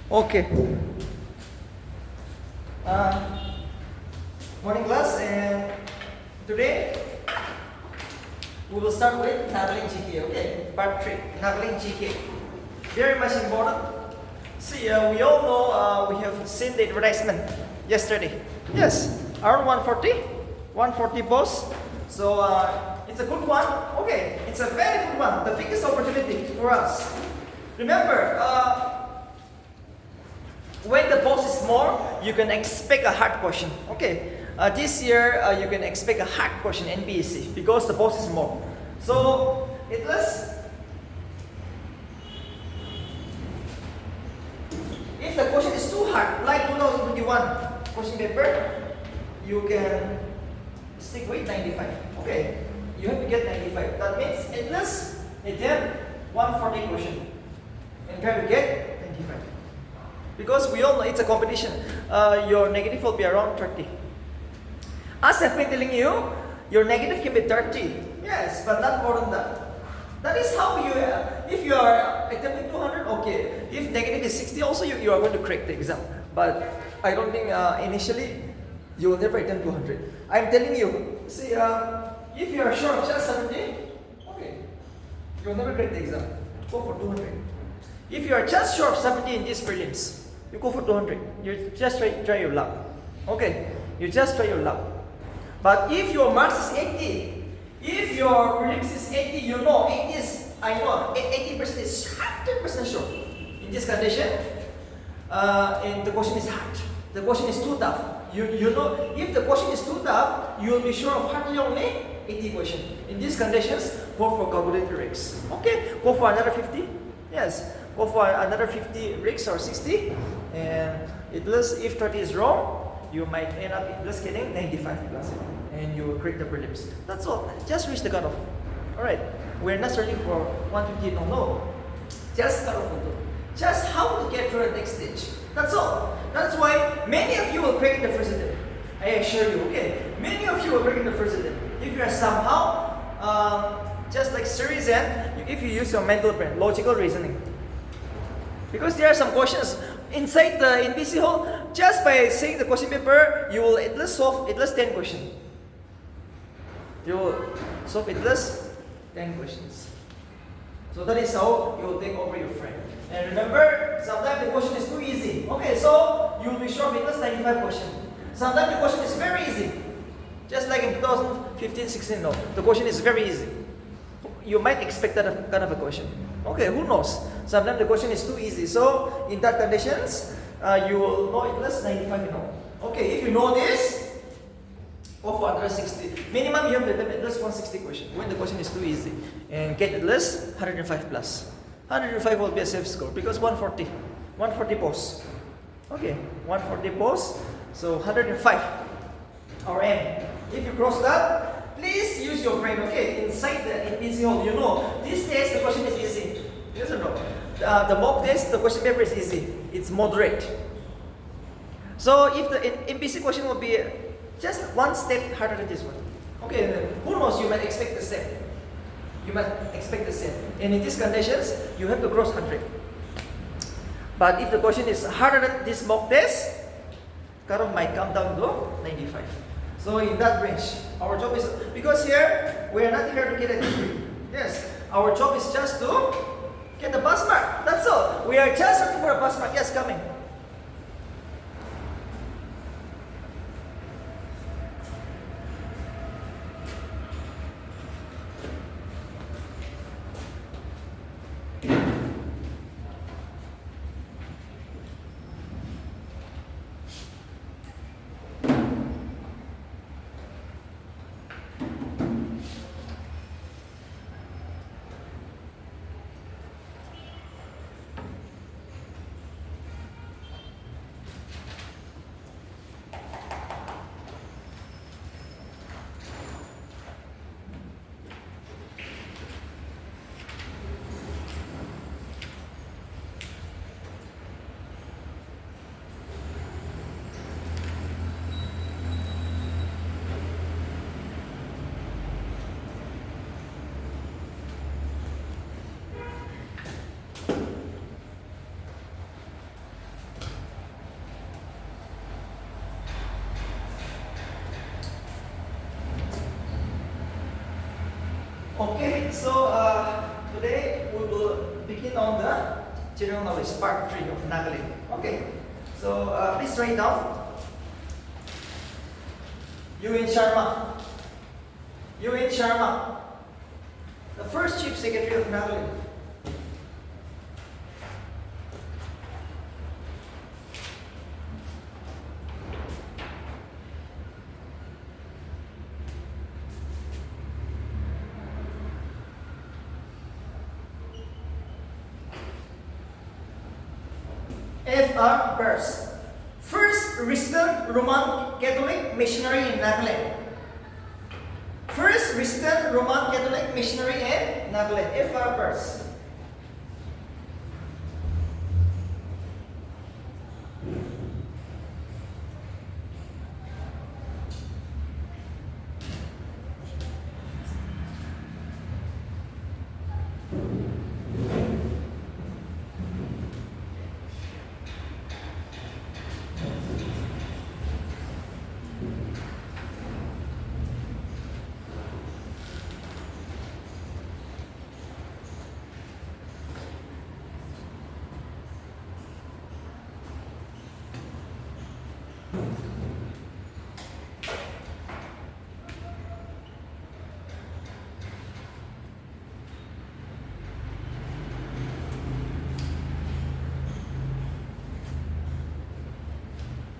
Okay. Morning class, and today we will start with Nagaland GK. Okay, part 3, Nagaland GK. Very much important. See, we all know we have seen the advertisement yesterday. Yes, around 140 posts. So it's a good one. Okay, it's a very good one. The biggest opportunity for us. Remember, when the post is more, you can expect a hard question. Okay, this year you can expect a hard question NBSC because the post is more. So it was. If the question is too hard, like 2021 question paper, you can stick with 95. Okay, you have to get 95. That means at least attempt 140 question and try to get 95. Because we all know it's a competition. Your negative will be around 30. As I've been telling you, your negative can be 30. Yes, but not more than that. That is how you, if you are attempting 200, okay. If negative is 60 also, you are going to crack the exam. But I don't think initially, you will never attempt 200. I'm telling you, see, if you are sure of just 70, okay, you will never crack the exam. Go for 200. If you are just sure of 70 in these prelims, you go for 200. You just try your luck. Okay, you just try your luck. But if your marks is 80, if your prelims is 80, you know 80 is, I know 80% is 100% sure. In this condition, and the question is hard. The question is too tough. You know, if the question is too tough, you will be sure of hardly only 80 question. In these conditions, go for calculated risks. Okay, go for another 50. Yes, go for another 50 risks or 60. And at least if 30 is wrong, you might end up just getting 95 plus. And you will create the prelims. That's all. Just reach the cutoff. Alright. We're not searching for 150. No. Just cutoff. Just how to get to the next stage. That's all. That's why many of you will break the first attempt. I assure you, okay? Many of you will break the first attempt. If you are somehow, just like series N, if you use your mental brain, logical reasoning. Because there are some questions inside the NPC hole, just by saying the question paper, you will at least solve at least 10 questions. You will solve at least 10 questions. So that is how you will take over your friend. And remember, sometimes the question is too easy. Okay, so you will be sure of at least 95 questions. Sometimes the question is very easy. Just like in 2015-16, no. The question is very easy. You might expect that kind of a question. Okay, who knows? Sometimes the question is too easy. So, in that conditions, you will know at least 95 you know. Okay, if you know this, go for 160. Minimum you have to attempt at least 160 question when the question is too easy. And get at least 105 plus. 105 will be a safe score because 140 posts. Okay, 140 posts. So 105 or M. If you cross that, please use your brain. Okay, inside the NPC hole, you know this test the question is easy. Yes or no? The mock test, the question paper is easy. It's moderate. So if the NPC question will be just one step harder than this one. Okay, who knows? You might expect the same. You might expect the same. And in these conditions, you have to cross 100. But if the question is harder than this mock test, cutoff might come down to 95. So in that range, our job is, because here, we are not here to get a degree. Yes, our job is just to get the pass mark. That's all. We are just looking for a pass mark. Yes, coming. General knowledge, part 3 of Nagaland. Okay, so please write down. UN Sharma. UN Sharma, the first Chief Secretary of Nagaland. F.R. Peirce, first resident Roman Catholic missionary in Nagaland. First resident Roman Catholic missionary in Nagaland, F.R. Peirce.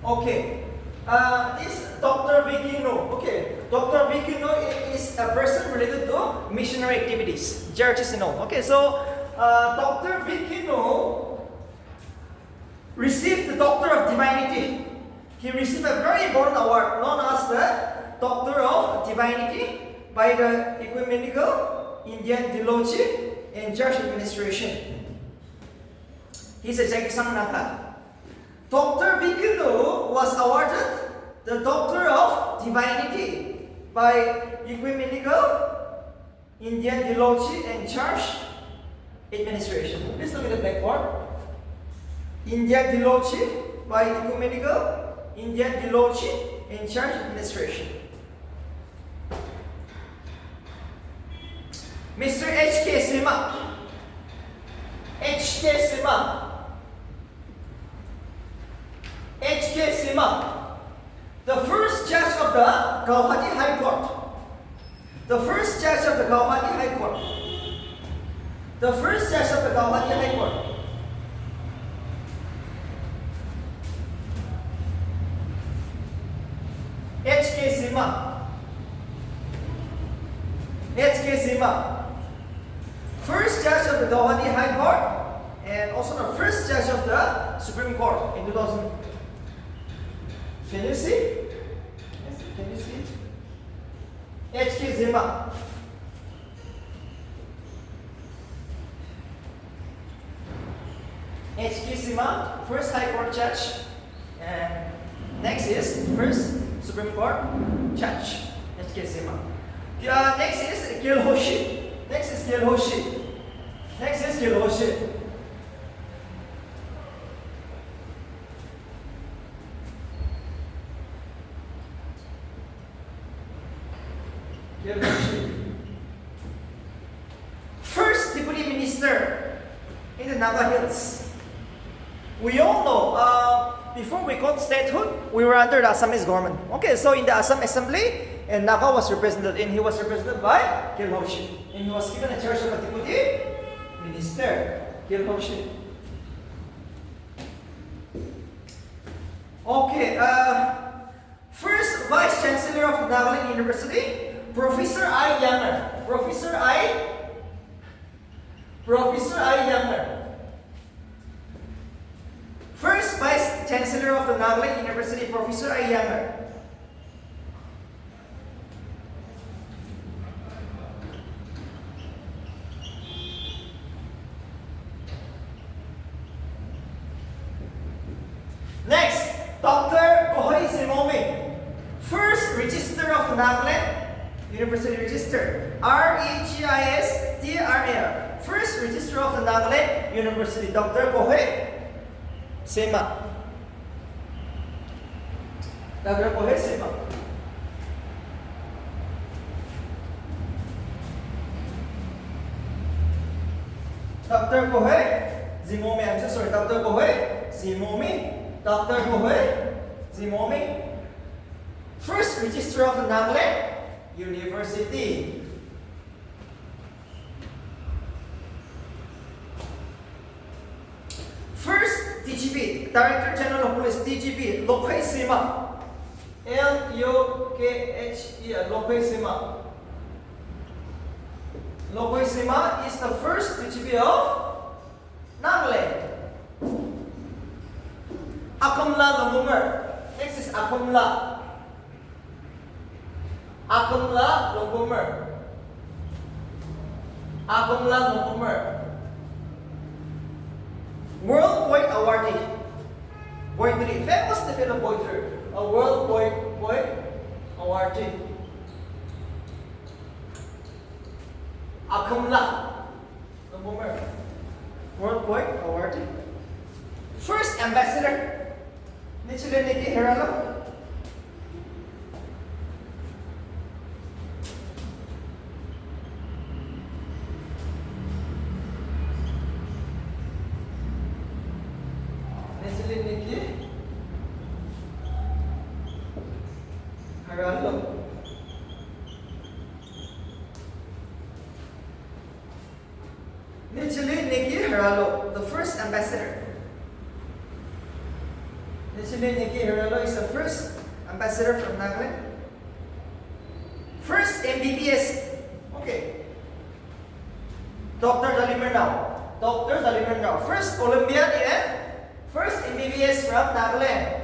Okay, this Dr. Vikino. Okay, Dr. Vikino is a person related to missionary activities. Jertisino. Okay, so Dr. Vikino received the Doctor of Divinity. He received a very important award known as the Doctor of Divinity by the Ecumenical Indian Theology and Church Administration. He's a Jagisang. Dr. Vikino was awarded the Doctor of Divinity by Ecumenical Indian Theology and Church Administration. Please look at the blackboard. Indian Theology by Ecumenical Indian Theology and Church Administration. Mr. H.K. Sima. H.K. Sima. H.K. Sima, the first judge of the Guwahati High Court. The first judge of the Guwahati High Court. The first judge of the Guwahati High Court. H.K. Sima. H.K. Sima, first judge of the Guwahati High Court and also the first judge of the Supreme Court in 2000. Can you see? Yes, can you see? H.K. Sima. H.K. Sima, first High Court judge, and next is first Supreme Court judge. H.K. Sima. Next is Gilhoshi. Next is Gilhoshi. Next is Gilhoshi. First Deputy Minister in the Naga Hills. We all know, before we got statehood, we were under the Assamese government. Okay, so in the Assam Assembly, and Naga was represented, and he was represented by Gilhoshi. And he was given a charge of a Deputy Minister, Gilhoshi. Okay, first Vice Chancellor of Nagaland University, Professor I. Younger. Professor I. Younger. First Vice Chancellor of the Nagaland University, Professor I. Younger. Next, Dr. Kohei Simome. First Register of Nagaland University Register, REGISTRL. First Register of the Nagaland University, Dr. Kohei Sima. Dr. Kohei Sima. Dr. Kohei Zimomi, I'm so sorry. Dr. Gohei, Zimomi, Dr. Gohei, Zimomi. First Registrar of Nagaland University. First DGP, Director General of Police, DGP, Lokhay Sima. L-U-K-H-E, Lokhay Sima. Lokhay Sima is the first DGP of Nagaland. Akamla Lumumer. Next is Akamla. Akamla Lumumer. Akamla Lumumer. World Poet Awardee. Poetry. Famous Filipino poetry. A World Poet Awardee. Akamla Lumumer. World Poet Awardee. First Ambassador. Nichile Niki Hirano. The first ambassador. Nikki Hiralo is the first ambassador from Nagaland. First MBBS. Okay. Dr. Dalimer now. Dr. Dalimer now. First Olympian and first MBBS from Nagaland.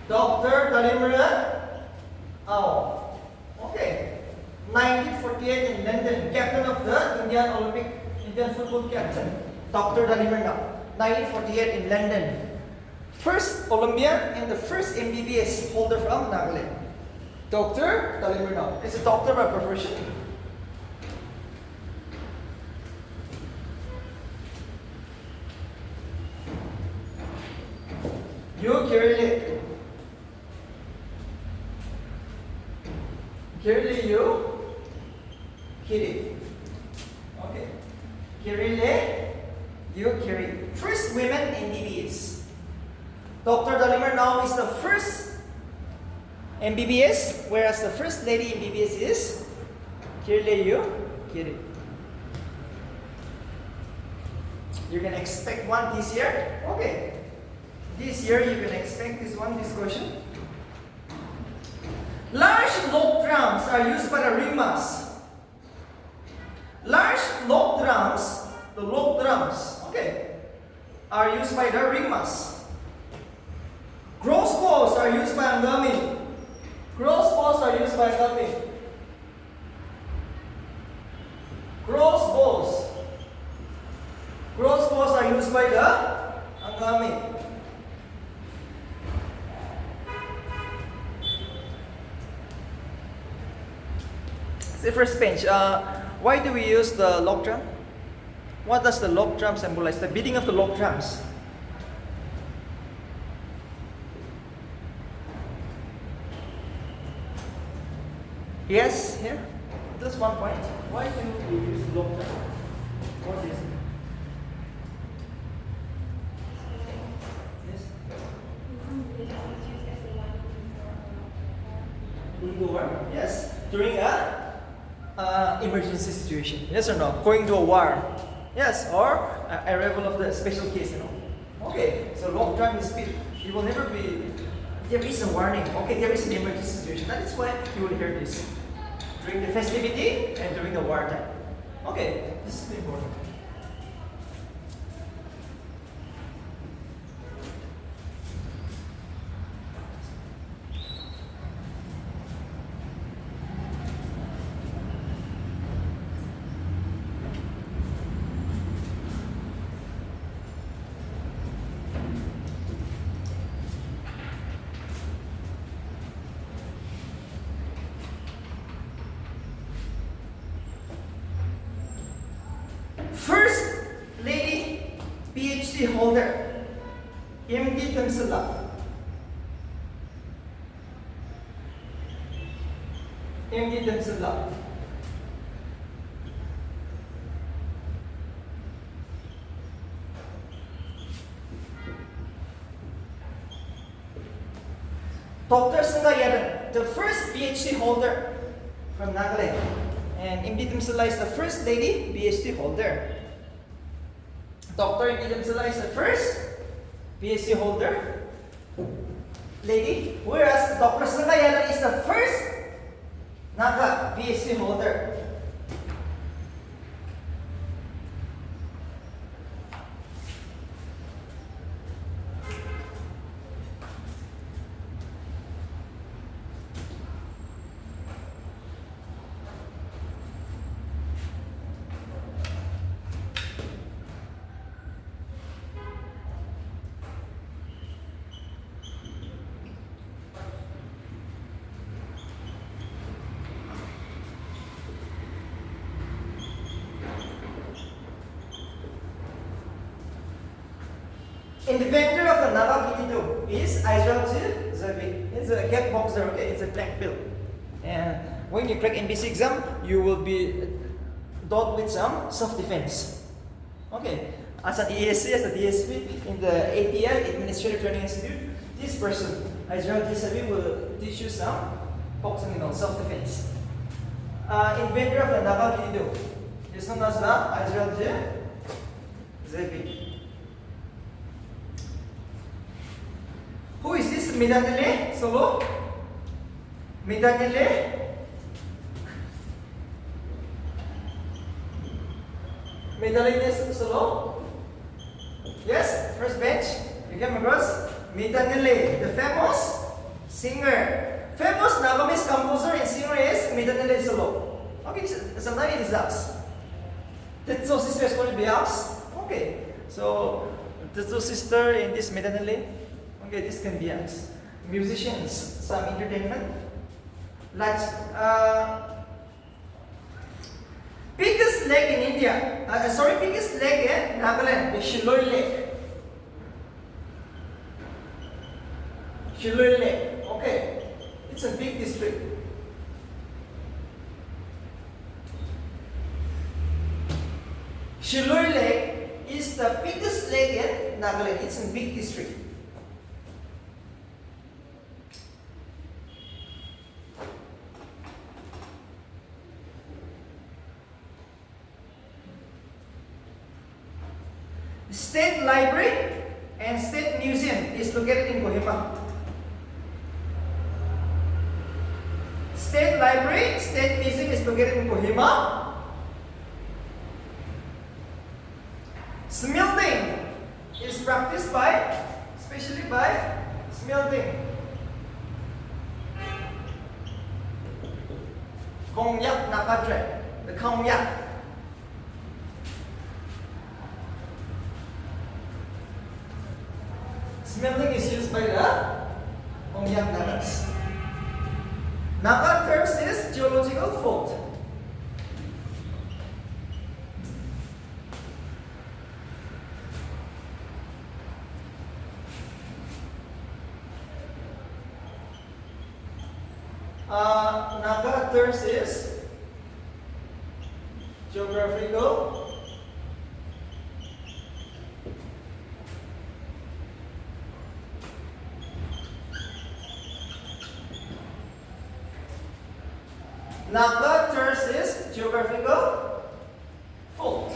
Dr. Dalimer. Oh, okay. 1948 in London, captain of the Indian football captain. Dr. Dalimer now. 1948 in London. First Olympian and the first MBBS holder from Nagaland. Dr. Dalimer now. Is a doctor by profession. You Kirili. Kirili you Kiri. Okay. Kirile you Kiri. First women MBBS. Dr. Dalimer now is the first MBBS, whereas the first lady MBBS is Kirile you Kiri. You can expect one this year. Okay. This year you can expect this question. Large log drums are used by the ringmas. Large log drums, the log drums, okay, are used by the ringmas. Crossbows are used by Angami. Crossbows are used by Angami. Crossbows. Crossbows are used by the Angami. The first page. Why do we use the log drum? What does the log drum symbolize? The beating of the log drums. Yes, here. That's one point. Why do we use log drum? What is it? Yes. Yes. During a emergency situation. Yes or no? Going to a war. Yes, or arrival of the special case, Okay, so log drum is beat. You will never be. There is a warning. Okay, there is an emergency situation. That is why you will hear this during the festivity and during the wartime. Okay, this is important. PhD holder, MD Temsula. MD Temsula. Dr. Sundayaran, the first PhD holder from Nagaland. And MD Temsula is the first lady PhD holder. Dr. MD Temsula is the first PhD holder lady, whereas Dr. Sundayaran is the first Naga PhD holder. Inventor of the Nagaland is Israel. It's a cat boxer, okay? It's a black bill. And when you crack NBC exam, you will be taught with some self-defense. Okay. As an ESC, as a DSP in the ATI, Administrative Training Institute, this person, Israel Gisabi, will teach you some boxing, self-defense. Inventor of the Nagaland is known as the Israel Gisabi. Who is this Midanile Solo? Midanile? Midanile Solo? Yes, first bench. You came across Midanile, the famous singer. Famous Nagamese composer and singer is Midanile Solo. Okay, sometimes it is us. Tetsu sister is called Biaks. Okay, so Tetsu sister in this Midanile. Okay, this can be us. Musicians, some entertainment. Like biggest lake in India. Biggest lake in Nagaland, the Shiloi Lake. Shiloi Lake. Okay, it's a big district. Shiloi Lake is the biggest lake in Nagaland. It's a big district. State Library and State Museum is located in Kohima. State Library, State Museum is located in Kohima. Smelting is practiced by, especially by smelting. Cognac Nakadre, the cognac. Smelting is used by the Cognac Nagas. Naga terms is geological fault. Naga terms is geographical Naga terms is geographical fault.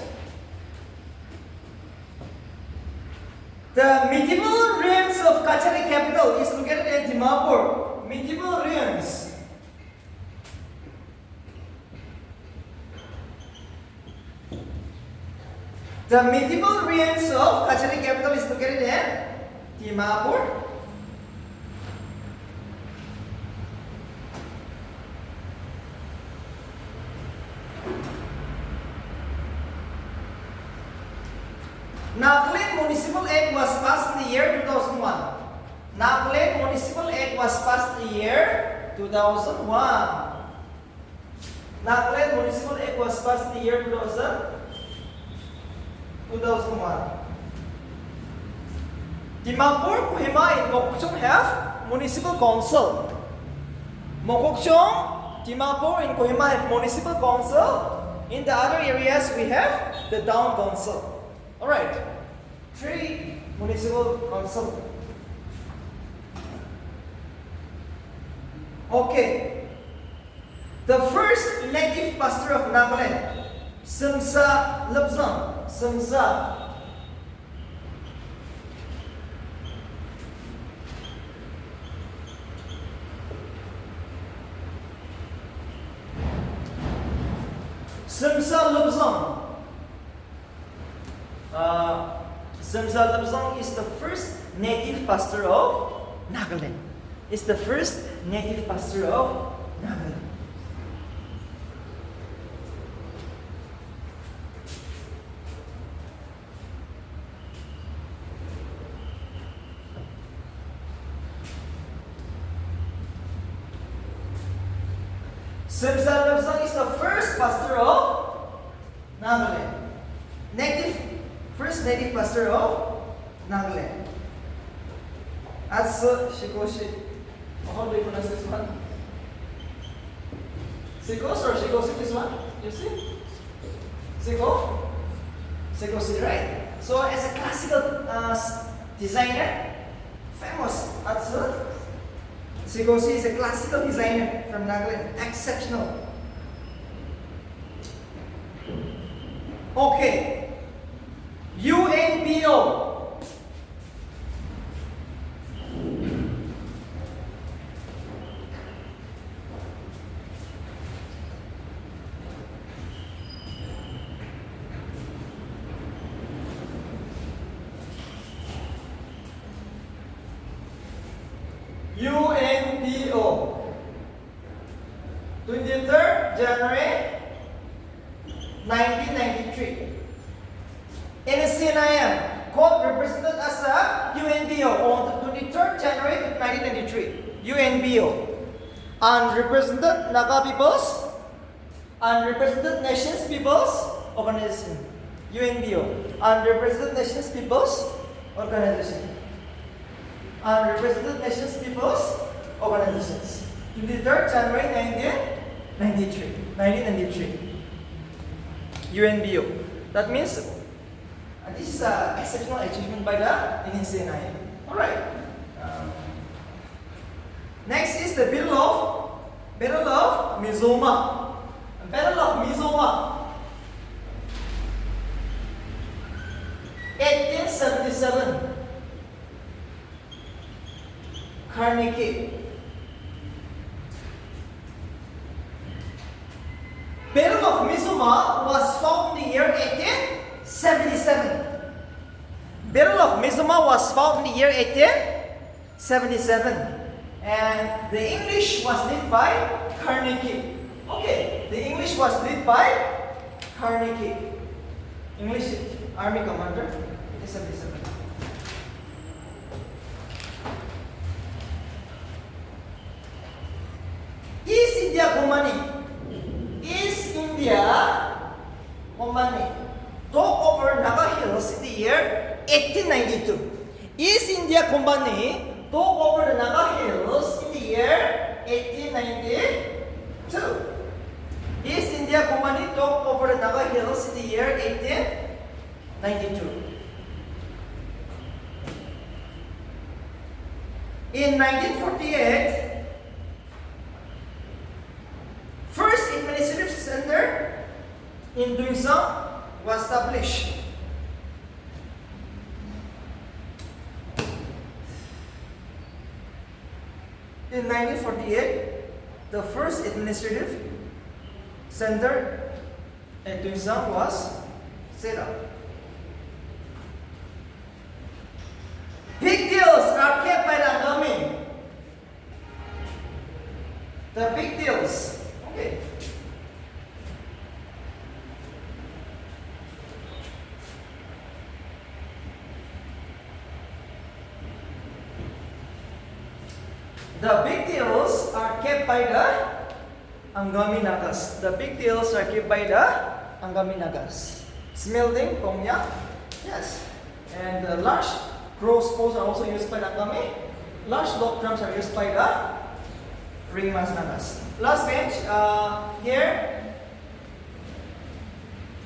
The medieval ruins of Kachari capital is located in Dimapur. Medieval ruins. The medieval ruins of Kachari capital is located in Dimapur. Nagaland Municipal Act was passed in the year 2001. Nagaland Municipal Act was passed in the year 2001. Nagaland Municipal Act was passed in the year 2001. Dimapur, Kohima, and Mokokchung have municipal council. Mokokchung, Dimapur, and Kohima have municipal council. In the other areas, we have the town council. Alright, 3 municipal council. Okay, the first native pastor of Nagaland, Samsa Lapsang, Samsa. Samsa Lapsang. Samsa Lapsang is the first native pastor of Nagaland. It's the first native pastor of Nagaland. Samsa Lapsang is the first pastor of Nagaland. First native pastor of Nagaland. As Shikoshi. How do you pronounce this one? Sikos or Shikosi, this one? You see? Siko? Shikosi, right? So as a classical designer, famous Atsu, Shikosi is a classical designer from Nagaland, exceptional. Okay, UNPO. UNPO, 23rd January 1993. NSCNIM, code represented as a UNPO on the 23rd January 1993. UNPO, Unrepresented Naga Peoples, Unrepresented Nations Peoples Organization. UNPO, Unrepresented Nations Peoples Organization. Unrepresented Nations Peoples Organizations. 23rd January 1993. UNBO. That means this is an exceptional achievement by the NSCNI. Alright. Next is the Battle of Mizoma. Battle of Mizoma. 1877. Carnegie. Battle of Mizoma was fought in the year 1877. Battle of Mizoma was fought in the year 1877. And the English was led by Carnegie. Okay, the English was led by Carnegie. English Army Commander, 1877. East India Company took over Naga Hills in the year 1892. East India Company took over the Naga Hills in the year 1892. East India Company took over the Naga Hills in the year 1892. In 1948, first administrative center in Duisang was established. In 1948, the first administrative center in Duisang was set up. Big deals are kept by the Angami. The big deals. Okay. The big deals are kept by the Angami Nagas. The big deals are kept by the Angami Nagas. Smelting, Kongya, yes. And the large crossbows are also used by the Angami. Large log drums are used by the ringmas nagas. Last bench, here.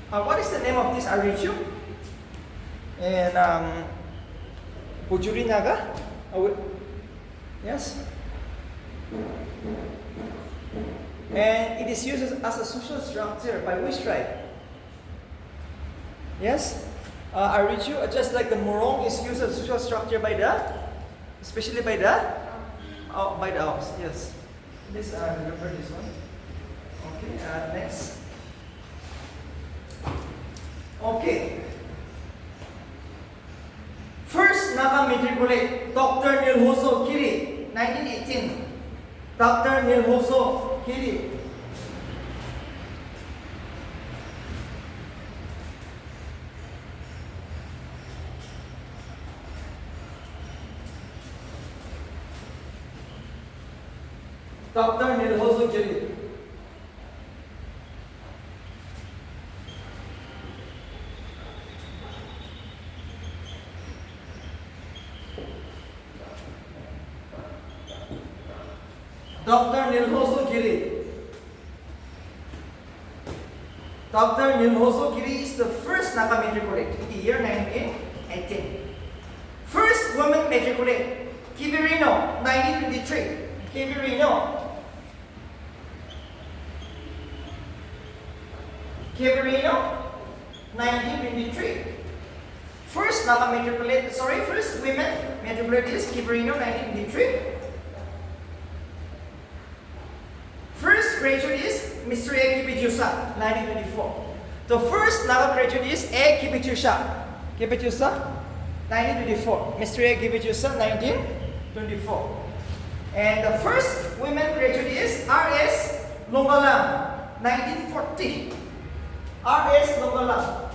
What is the name of this Arichu? And Pujuri Naga? Yes. And it is used as a social structure by which tribe? Yes. Arichu, just like the Morong is used as a social structure by the, especially by the Alps. Yes. This remember this one. Okay. Next. Okay. First Naga matriculate, Dr. Nilhoso Kiri, 1918. Dr. Nilhoso Kiri. Dr. Nilhoso Kiri. Dr. Nilhoso Giri. Dr. Nilhoso Giri is the first Naga matriculate in the year 1918. First woman matriculate, Kibirino, 1923. Kibirino. Kibirino, 1923. First Naga matriculate, first women matriculate is Kibirino, 1923. First graduate is Mr. A. Kipijusa, 1924. The first Naga graduate is A. Kipijusa. Kipijusa, 1924. Mr. A. Kipijusa, 1924. And the first women graduate is R.S. Longalang, 1940. R.S. Longalang.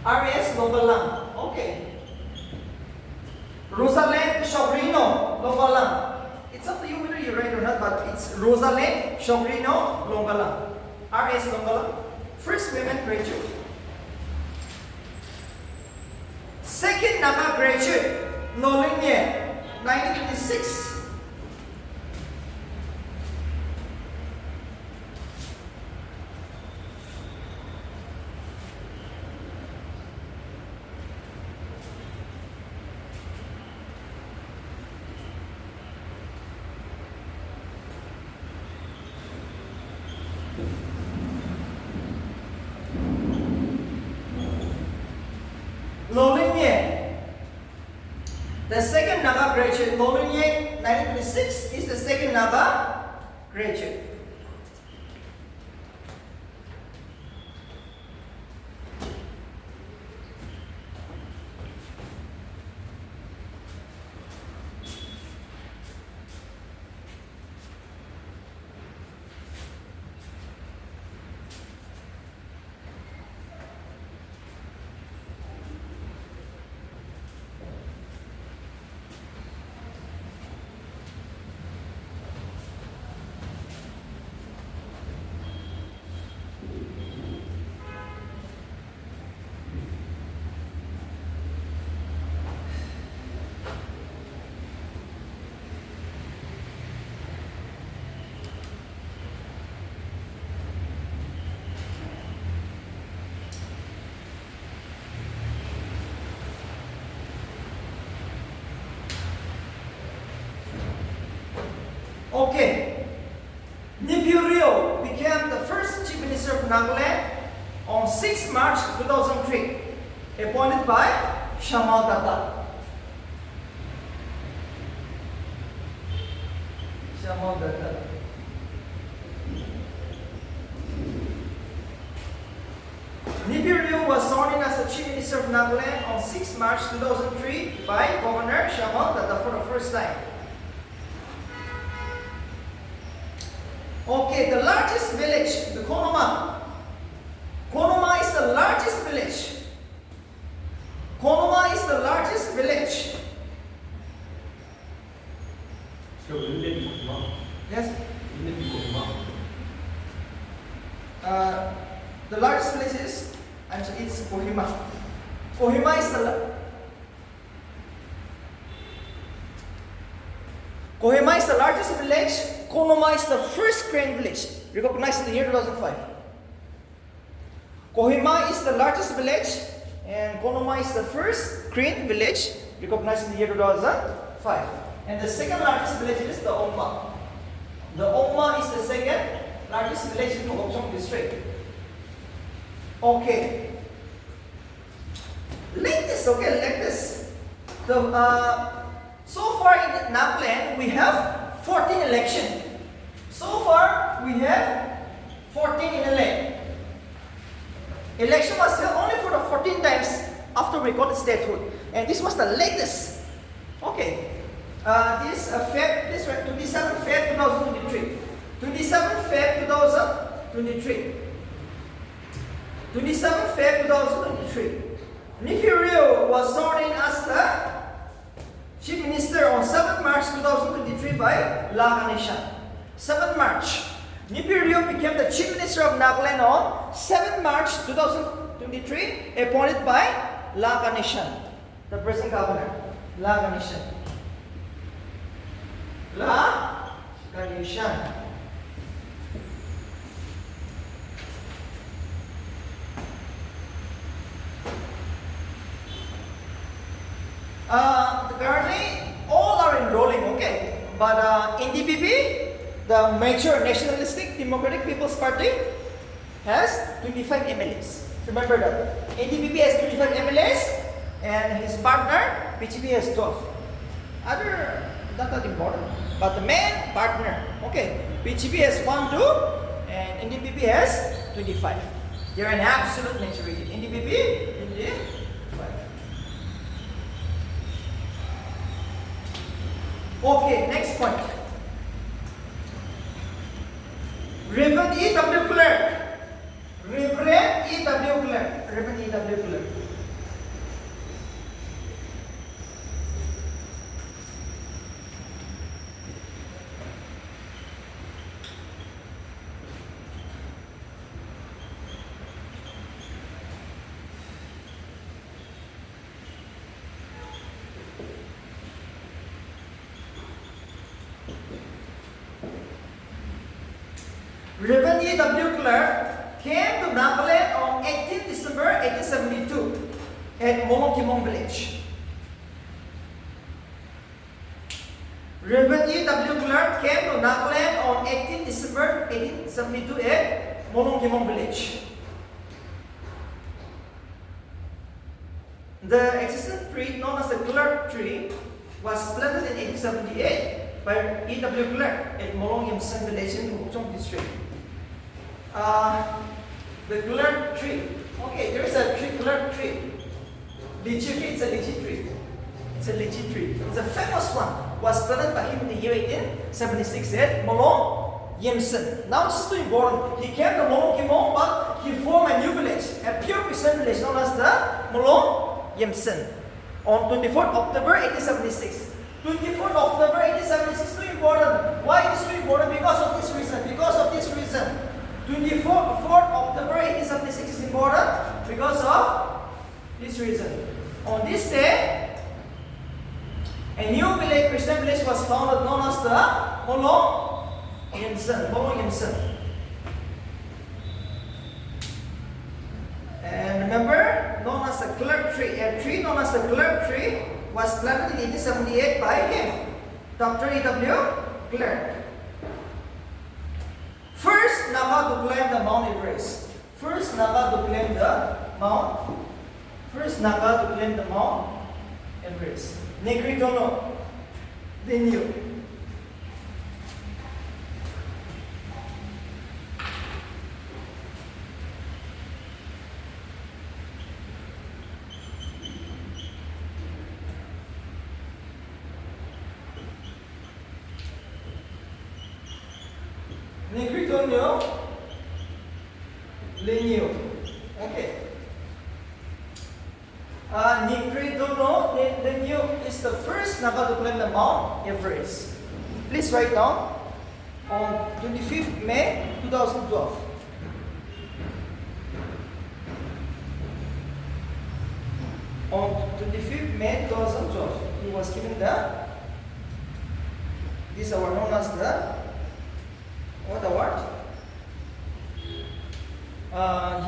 R.S. Longalang. Okay. Rosalind Shogrino Longalang. It's up to you whether you write or not, but it's Rosalind Shogrino Longalang. R.S. Longalang. First women graduate. Second Naga graduate, Lolinye, 1926. Lolinye. The second Naga graduate, Lolinye, 1926, is the second Naga graduate. Okay. Nipurio became the first chief minister of Nagaland on 6 March 2003, appointed by Shamal Datta. Shamal Datta. Nipurio was sworn in as the chief minister of Nagaland on 6 March 2003 by Governor Shamal Datta for the first time. Okay, the largest village, the Konoma. Konoma is the largest village. Konoma is the largest village. So, Yes? The largest village is, I'm sorry, it's Kohima. Kohima is the Kohima is the largest village. Konoma is the first Korean village recognized in the year 2005. Kohima is the largest village, and Konoma is the first Korean village recognized in the year 2005. And the second largest village is the Omma. The Omma is the second largest village in Gokchong district. Okay. Like this, okay, like this. So far in Nagaland, we have 14 elections. So far, we have 14 in a lane. Election was held only for the 14 times after we got statehood. And this was the latest. Okay. This 27 Feb 2023. 27 Feb 2023. 27 Feb 2023. Nipirio was sworn in as the Chief Minister on 7 March 2023 by La Ganeshan. 7 March. Nipirio became the Chief Minister of Nagaland on 7 March 2023, appointed by La Ganeshan, the present governor. La Ganeshan. La Ganeshan. Currently, all are enrolling, okay. But in DPP, the major Nationalistic Democratic People's Party has 25 MLAs. Remember that. NDPP has 25 MLAs, and his partner, PGP, has 12. Other, not that important. But the main partner, okay, PGP has 1, 2, and NDPP has 25. They're an absolute majority. NDPP, 25. Okay, next point. Reverend E.W. Clark. Reverend E.W. Clark. Reverend E.W. Clark. Reverend E.W. Clark came to Nagaland on 18 December 1872 at Molongkimong village. Reverend E.W. Clark came to Nagaland on 18 December 1872 at Molongkimong village. The existing tree known as the Clark tree was planted in 1878 by E.W. Clark at Molongyamsan village in Gokchong district. The Clark tree. Okay, there is a tree, Clark tree. Lychee tree, it's a lychee tree. It's a lychee tree. It's a famous one. Was planted by him in the year 1876 at Molongyamsan. Now this is too important. He came to Molongkimong, but he formed a new village, a pure Christian village known as the Molongyamsan. On 24th October 1876. 24th October 1876 is too important. Why is it too important? Because of this reason. Because of this reason. 24th October 1876 is important because of this reason. On this day, a new village, Christian village was founded known as the Molongyamsan. And remember, known as the Clark tree, a tree known as the Clark tree was planted in 1878 by him, Dr. E.W. Clark. First Naga to climb the Mount Everest. First Naga to climb the Mount. First Naga to climb the Mount Everest. Negritono. Then you. Negritono. Lenyo. Okay. Negritono Lenyo is the first Naga to climb the Mount Everest. Please write down on 25th May 2012. On 25th May 2012, he was given this award known as the what award?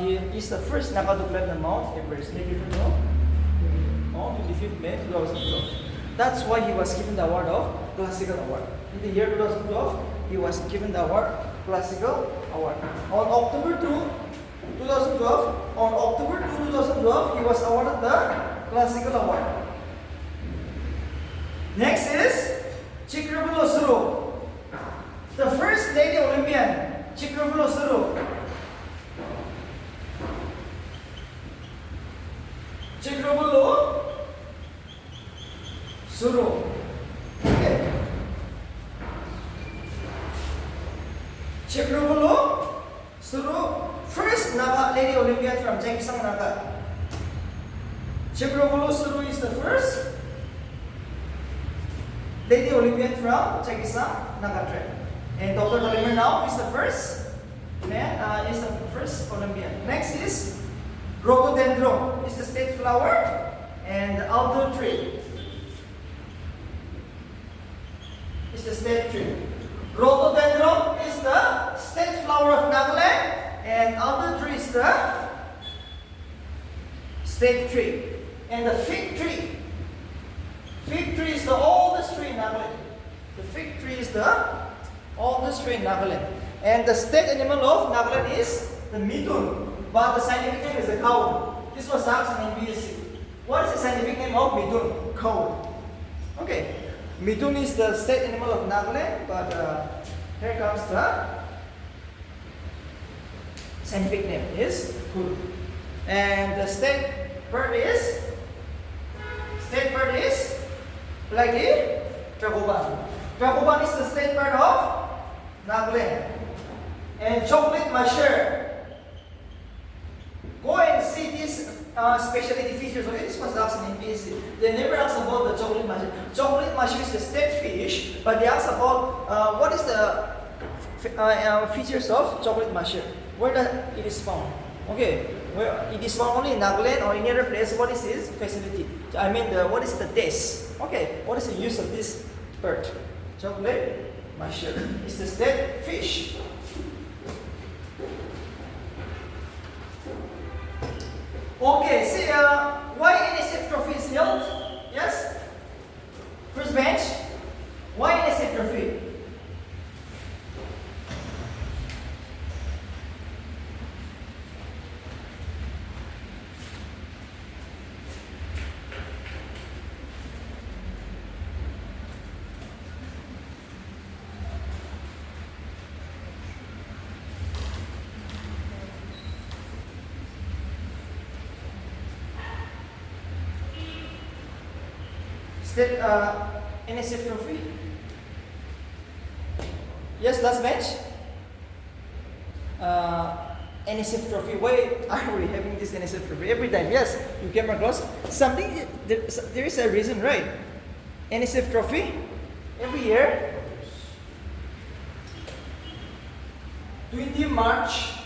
He is the first Naka to climb the Mount Everest. Maybe you know. On 25th May 2012. That's why he was given the award of Classical Award. In the year 2012, he was given the award Classical Award. On October 2, 2012, on October 2, 2012, he was awarded the Classical Award. Next is Chikravulu Suru, the first lady Olympian. Chikravulu Suru. Chikravulu Suru. Okay. Chikravulu Suru, first Naga lady Olympian from Jengsang Naga. Chikravulu Suru is the first lady Olympian from Jengsang Naga. And Dr. Colonial now is the first man, is the first Olympian. Next is rhododendron, is the state flower, and alder tree is the state tree. Rhododendron is the state flower of Nagaland, and alder tree is the state tree. And the fig tree is the oldest tree in Nagaland. The fig tree is the oldest tree in Nagaland. And the state animal of Nagaland is the midun, but the scientific name is the cow. This was asked in BSc. What is the scientific name of midun? Cow. Okay. Midun is the state animal of Nagaland, but here comes the scientific name is cow. And the state bird is Plagi Tragoban. Tragoban is the state bird of Nagaland. And chocolate masher. Go and see these specialty features. Okay, this was asked in BSc. They never asked about the chocolate masher. Chocolate masher is the state fish, but they asked about what is the features of chocolate masher. Where it is found. Okay, where it is found only in Nagaland or any other place. What is its facility? I mean, what is the taste? Okay, what is the use of this bird? Chocolate masher is the state fish. Okay, see why NSF trophy is held? Yes? First bench. Why NSF trophy? State NSF trophy. Yes, last bench. NSF trophy. Why are we having this NSF trophy every time? Yes, you came across something. There is a reason, right? NSF trophy every year. 20 March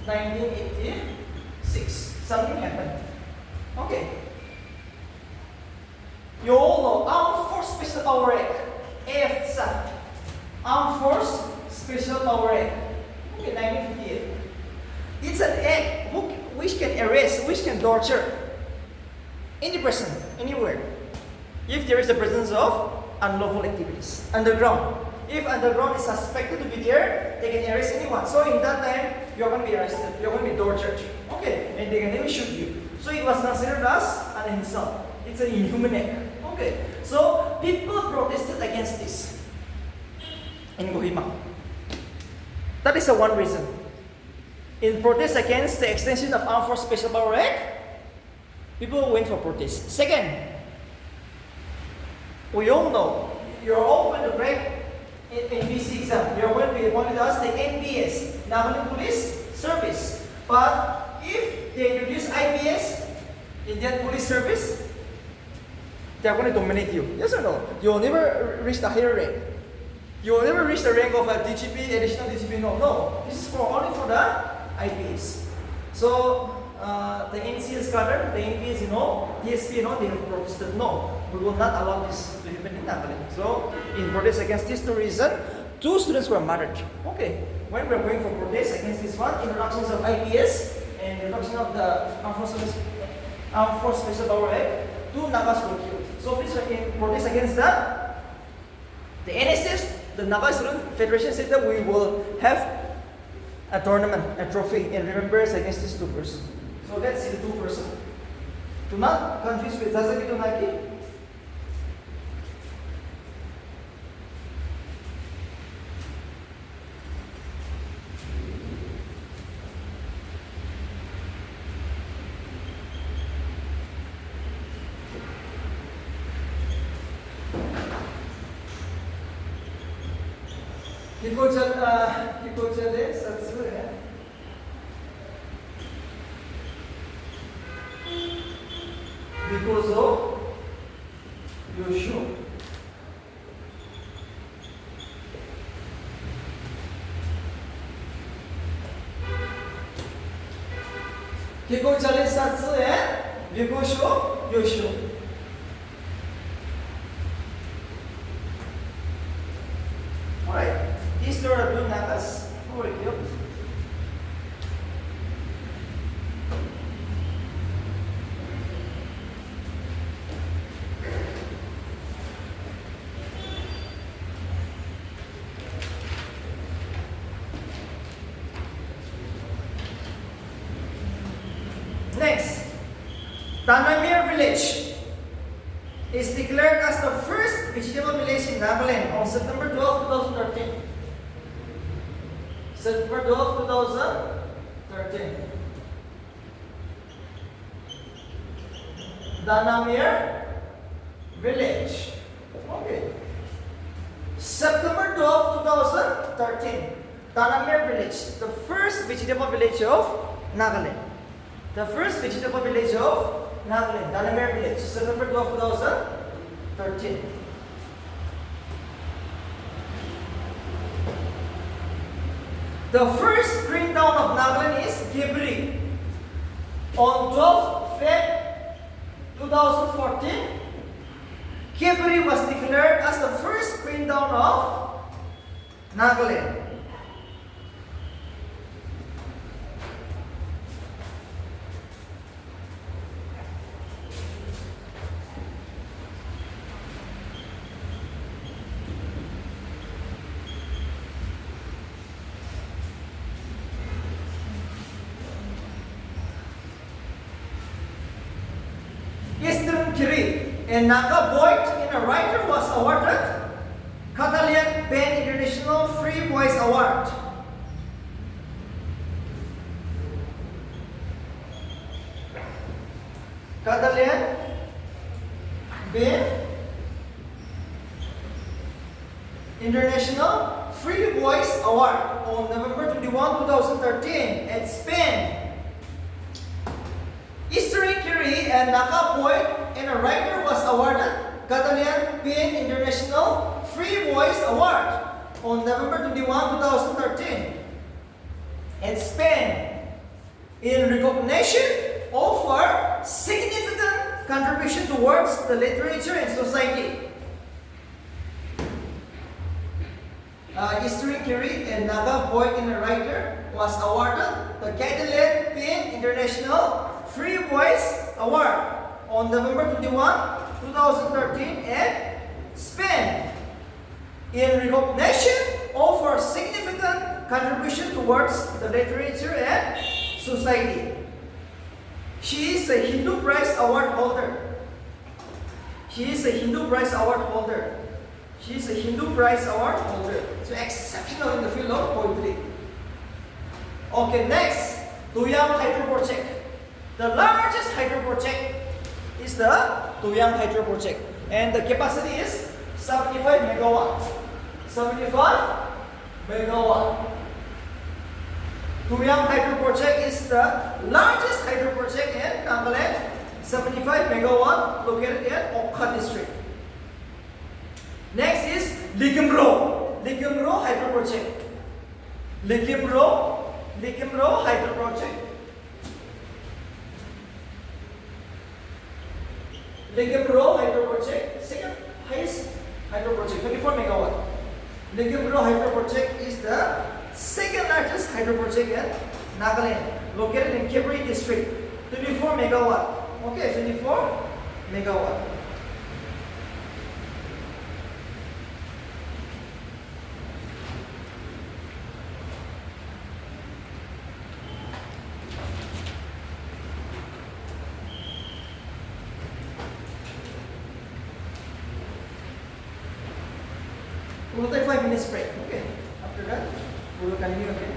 1986. Something happened. Okay. You all know Armed Force Special Power Act, AFSA. Armed Force Special Power Act. Okay, 1958. It's an act which can arrest, which can torture any person, anywhere, if there is the presence of unlawful activities. Underground. If underground is suspected to be there, they can arrest anyone. So in that time, you're going to be arrested, you're going to be tortured. Okay, and they can even shoot you. So it was considered as an insult. It's an inhuman act. Okay, so people protested against this in Kohima. That is the one reason. In protest against the extension of Armed Force Special Power Act, people went for protest. Second, we all know you're all going to break in BC exam. You're going to be wanted to ask the NPS, Nagaland Police Service. But if they introduce IPS, Indian Police Service, they are going to dominate you. Yes or no? You will never reach the higher rank. You will never reach the rank of a DGP, additional DGP. No. This is only for the IPS. So the NCS cadre, the NPS, TSP, they have protested. No, we will not allow this to happen in Nagaland. So, in protest against this two reasons, 2 students were murdered. Okay, when we are going for protest against this one, introductions of IPS and introduction of the Armed Force Special Power Act, 2 Nagas were killed. So, please, in protest against the NSS, the Naga Student Federation said that we will have a tournament, a trophy in remembrance against these 2 persons. So let's see the 2 persons. Do not confuse with Sasaki Donaki. Hikochale Satsue. Because of Yoshu. Hikochale Satsue. Because of Yoshu. Alright. These 2 are 2 Nagas who were killed. Next, Tanamir village is declared as the first vegetable village in Nagaland on September 12, 2013. September 12, 2013. Danamir village. Okay. September 12, 2013. Danamir village, the first vegetable village of Nagaland. The first vegetable village of Nagaland, Danamir village, September 12, 2013. The first green town of Nagaland is Gibri. On 12 Feb 2014, Gibri was declared as the first green town of Nagaland. And Naga Boyd in a writer was awarded Catalan Pen International Free Voice Award. Catalan Pen International Free Voice Award on November 21, 2013 at Spain. Eastern Curie and Naga Boyd and a writer was awarded Catalan Pen International Free Voice Award on November 21, 2013 in Spain in recognition of her significant contribution towards the literature and society. Eastern Curie and Naga Boyd and a writer was awarded the Catalan Pen International Free Voice Award on November 21, 2013 in Spain in recognition of her significant contribution towards the literature and society. She is a Hindu Prize Award holder. She is a Hindu Prize Award holder. She is a Hindu Prize Award holder. So exceptional in the field of poetry. Okay, next, Tuyang Hydro Project. The largest hydro project is the Tuyang Hydro Project, and the capacity is 75 megawatt. 75 megawatt. Tuyang Hydro Project is the largest hydro project in Nagaland, 75 megawatt, located in Okha district. Next is Ligimro Hydro Project. Ligimro Hydro Project. Legumbro hydro project, second highest hydro project, 24 megawatt. Legumbro hydro project is the second largest hydro project in Nagaland, located in Kibri district, 24 megawatt. Okay, 24 megawatt. We'll take 5 minutes break. Okay. After that, we will continue again.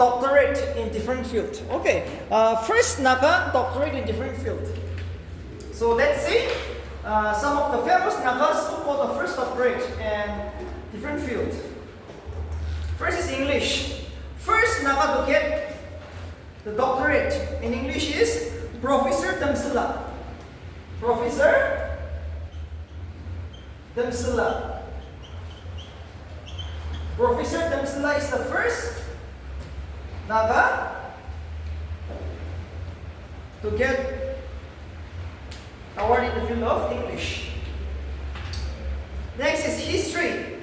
doctorate in different field. Okay, first Naga doctorate in different field. So let's see some of the famous Nagas who got the first doctorate in different field. First is English. First Naga to get the doctorate in English is Professor Damsila. Professor Damsila. Professor Damsila is the first Naga to get award in the field of English. Next is history.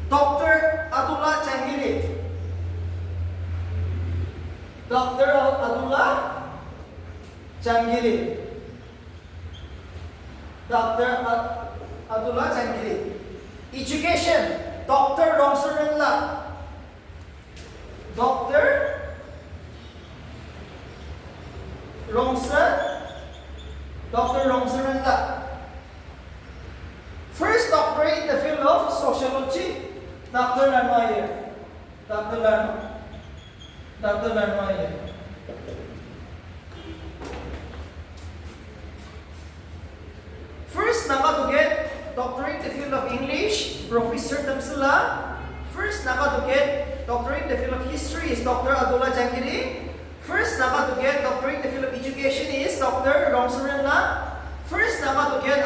Dr. Abdullah Jahangiri. Dr. Abdullah Jahangiri. Dr. Abdullah Jahangiri. Education. Dr. Rongsarenla. Dr. Rongsarenla. First doctorate in the field of sociology, Dr. Lanwaya. Dr. Lanwaya. First Naga to get doctorate in the field of English, Professor Damsila. First Naga to get doctorate in the field of history is Dr. Abdullah Jahangiri. First Naga to get doctorate in the field of education is Dr. Rongsarenla. First Naga to get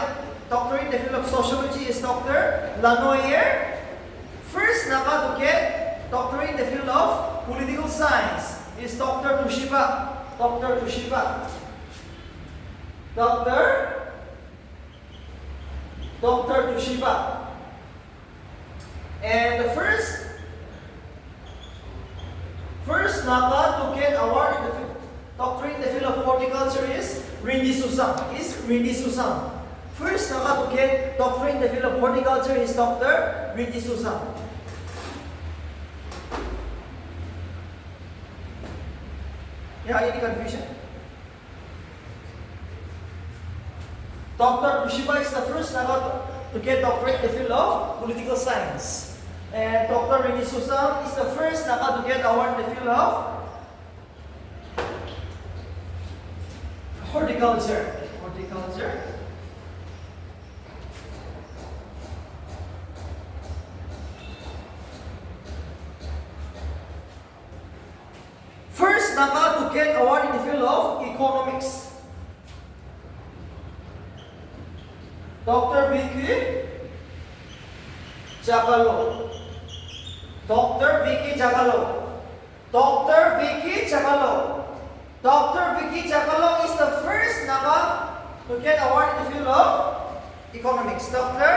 doctorate in the field of sociology is Dr. Lanoyer. First Naga to get doctorate in the field of political science is Dr. Tushiba. Dr. Tushiba. Dr. Tushiba. And the first Naga to get award in the doctorate in the field of horticulture is Rindi Susam. First Naga to get doctorate in the field of horticulture is Dr. Rindi Susam. Yeah, any confusion? Dr. Tushiba is the first Naga to get doctorate in the field of political science. And Dr. Rindi Susam is the first Naga to get award in the field of horticulture. First Naga to get award in the field of economics. Dr. Vicky Jagalo. Dr. Vicky Jagalo. Dr. Vicky Jagalo. Dr. Vicky Jagalo is the first Naga to get award in the field of economics. Dr.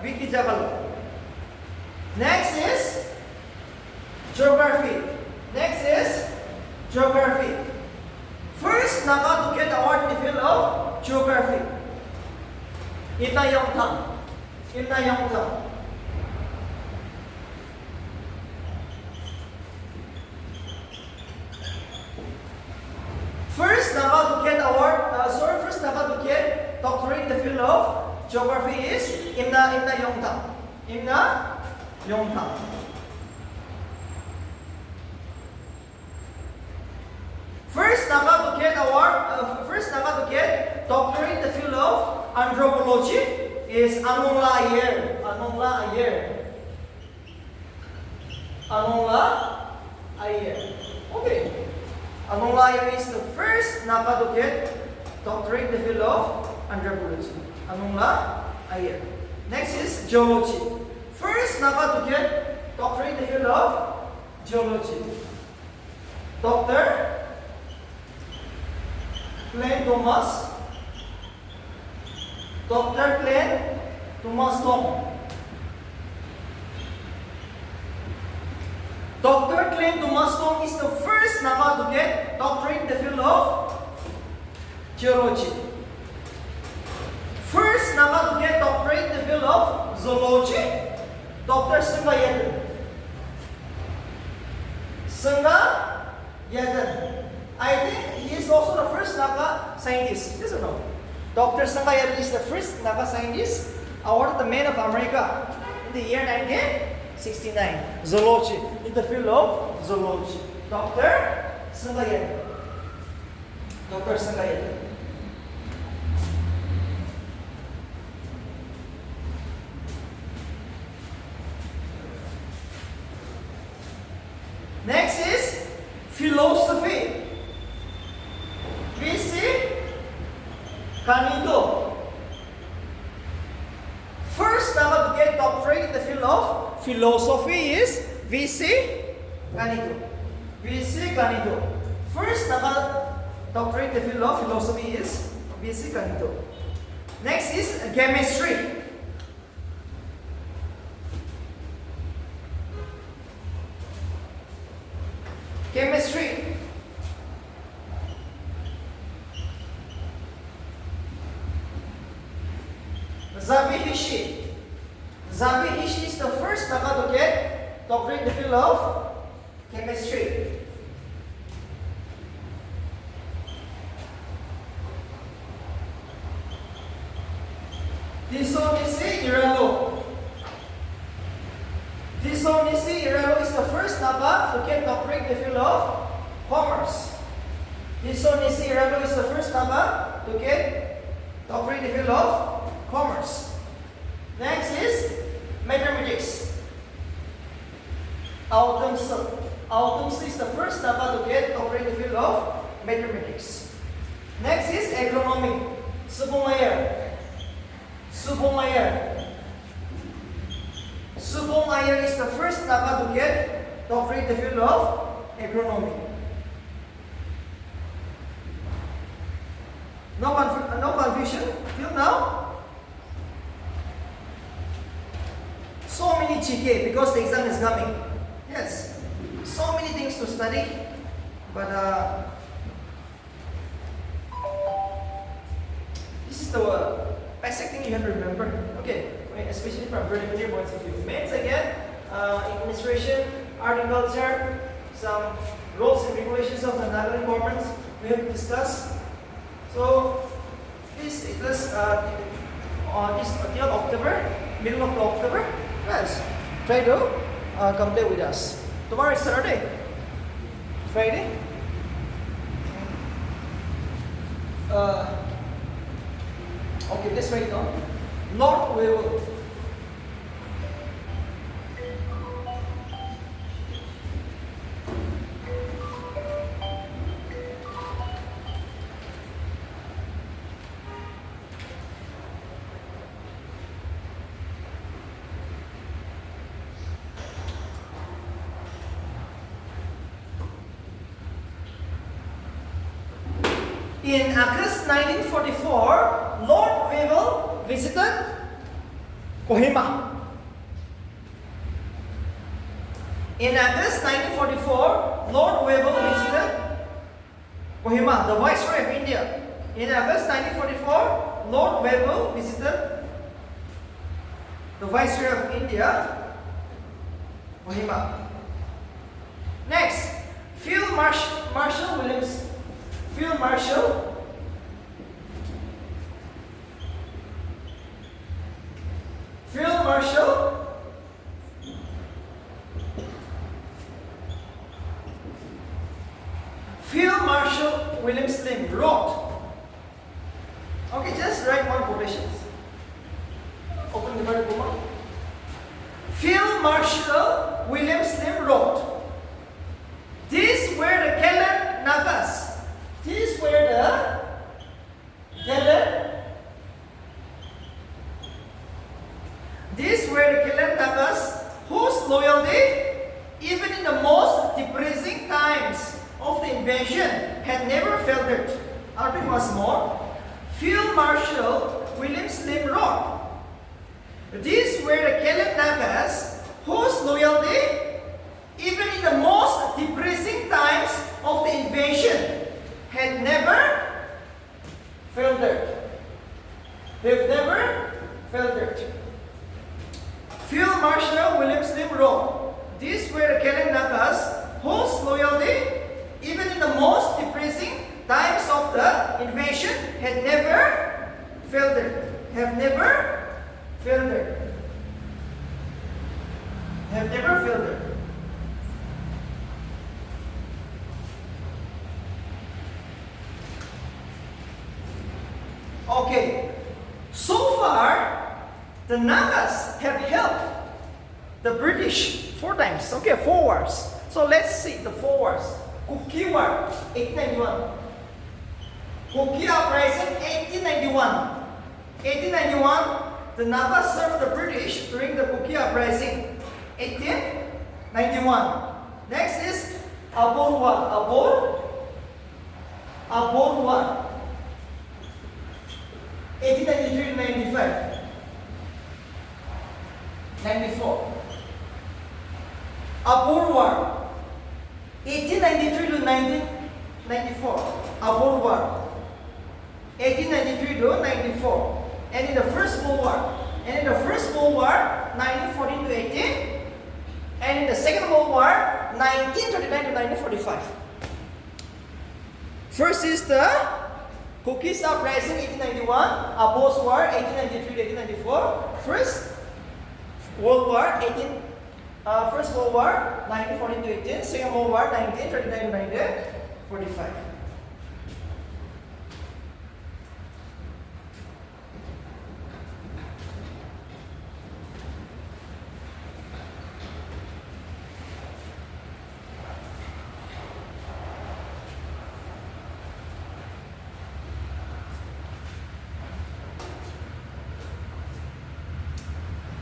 Vicky Jagalo. Next is geography. First Naga to get award in the field of geography. Im Na Yong Tam. First Naga to get doctorate in the field of geography is Im Na Yong Tam. First Naga to get doctorate in the field of anthropology is Anungla Iyer. Okay. Anungla Iyer is the first Naga to get doctorate in the field of anthropology. Anungla Iyer. Next is geology. First Naga to get doctorate in the field of geology. Dr. Glenn Thomas. Dr. Glenn Thomas Tong. Dr. Glenn Thomas Tong is the first Naga to get doctorate in the field of geology. First Naga to get doctorate in the field of zoology, Dr. Sunga Yadin. I think he is also the first Naga scientist. Yes or no? Dr. Sunga Yadin is the first Naga scientist awarded the Man of America in the year 1969. Zoology, in the field of zoology. Dr. Sangayan. Dr. Sangayan. Next is philosophy. VC Canido. First nama to get doctorate in the field of philosophy is VC Canido. VC Canido. First nama doctorate in the field of philosophy is VC Canido. Next is chemistry. Chemistry. Zabihishi. Zabihishi is the first nama to get doctorate in the field of chemistry. Disonisi Iralo. Disonisi Iralo is the first nama to get doctorate in the field of commerce. Disonisi Iralo is the first nama to get doctorate in the field of commerce. Next is mathematics. Autumn is the first nama to get doctorate in the field of mathematics. Next is agronomy. Subumayer is the first nama to get doctorate in the field of agronomy. No confusion till now? So many GK because the exam is coming. Yes, so many things to study, but this is the basic thing you have to remember. Okay, especially from preliminary points of view. Mains again, administration, art and culture, some rules and regulations of the Nagaland government we have to discuss. So this is on this till October, middle of October. Guys, try to complete with us. Tomorrow is Saturday, Friday. Okay, let's write down. Lord will. In August 1944, Lord Wavell visited Kohima. In August 1944, Lord Wavell visited Kohima, the Viceroy of India. In August 1944, Lord Wavell visited the Viceroy of India, Kohima. Next, Field Marshal Williams. Field Marshal William Slim wrote. Okay, just write one quotation. Open the Bible. Field Marshal William Slim wrote, "These were the Kellen Nagas. These were the Kellen Nagas whose loyalty, even in the most depressing times of the invasion, had never faltered." I'll read once more. Field Marshal William Slim wrote, "These were the Kellen Nagas whose loyalty, even in the most depressing times of the invasion, had never faltered. They've never faltered." Field Marshal William Slim wrote, "These were the Kellen Nagas whose loyalty, even in the most depressing times of the invasion, had never faltered. Have never faltered. Have never faltered." the Nagas have helped the British 4 times. Okay, 4 wars. So let's see the 4 wars. Kuki War, 1891. Kuki Uprising, 1891. 1891, the Nagas served the British during the Kuki Uprising. 1891. Next is Abor War. Abor War. 1893 to 95. 94. Abor War. 1893 to 1994. Abor War. 1893 to 94. And in the First World War. 1914 to 18. And in the Second World War, 1939 to 1945. First is the Cookies Uprising, 1891. Abo's War, 1893 to 1894. First World War, 1914 to 18. Second World War, 1939 to 1945.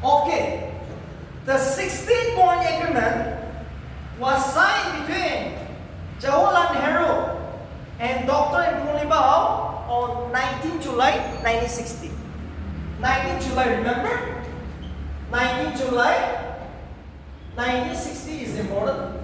Okay, the 16-point agreement was signed between Jawaharlal Nehru and Doctorate on 19 July 1960. 19 July, remember? 19 July 1960 is important.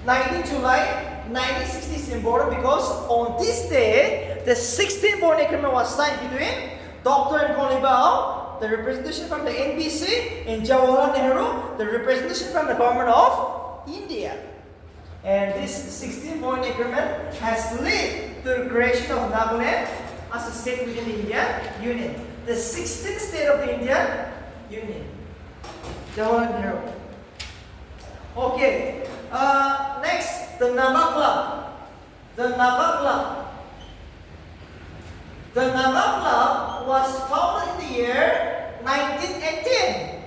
19 July 1960 is important because on this day, the 16-point agreement was signed between Dr. and Colonial, the representation from the NBC, and Jawaharlal Nehru, the representation from the government of India. And this 16-point agreement has led to the creation of Nagaland as a state within the Indian Union. The 16th state of the Indian Union. Jawaharlal Nehru. Okay. Next, the Naga Club. The Naga Club. The Naga Club was founded in the year 1918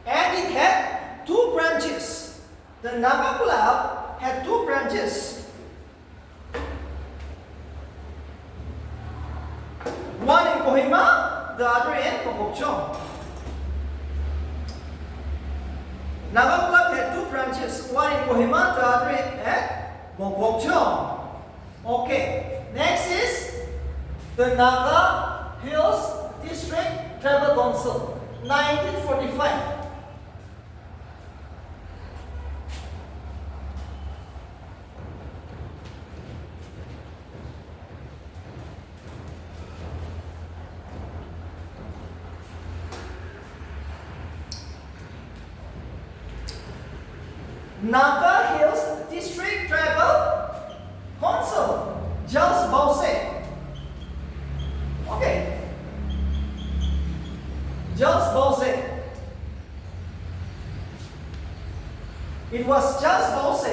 and it had 2 branches. The Naga Club had 2 branches. One in Kohima, the other in Mokokchung. Naga Club had 2 branches. One in Kohima, the other at Mokokchung. Okay, next is the Naga Hills District Tribal Council, 1945. Naga Hills District Tribal Council, Charles Bowse. Okay. Charles Bowse. It was Charles Bowse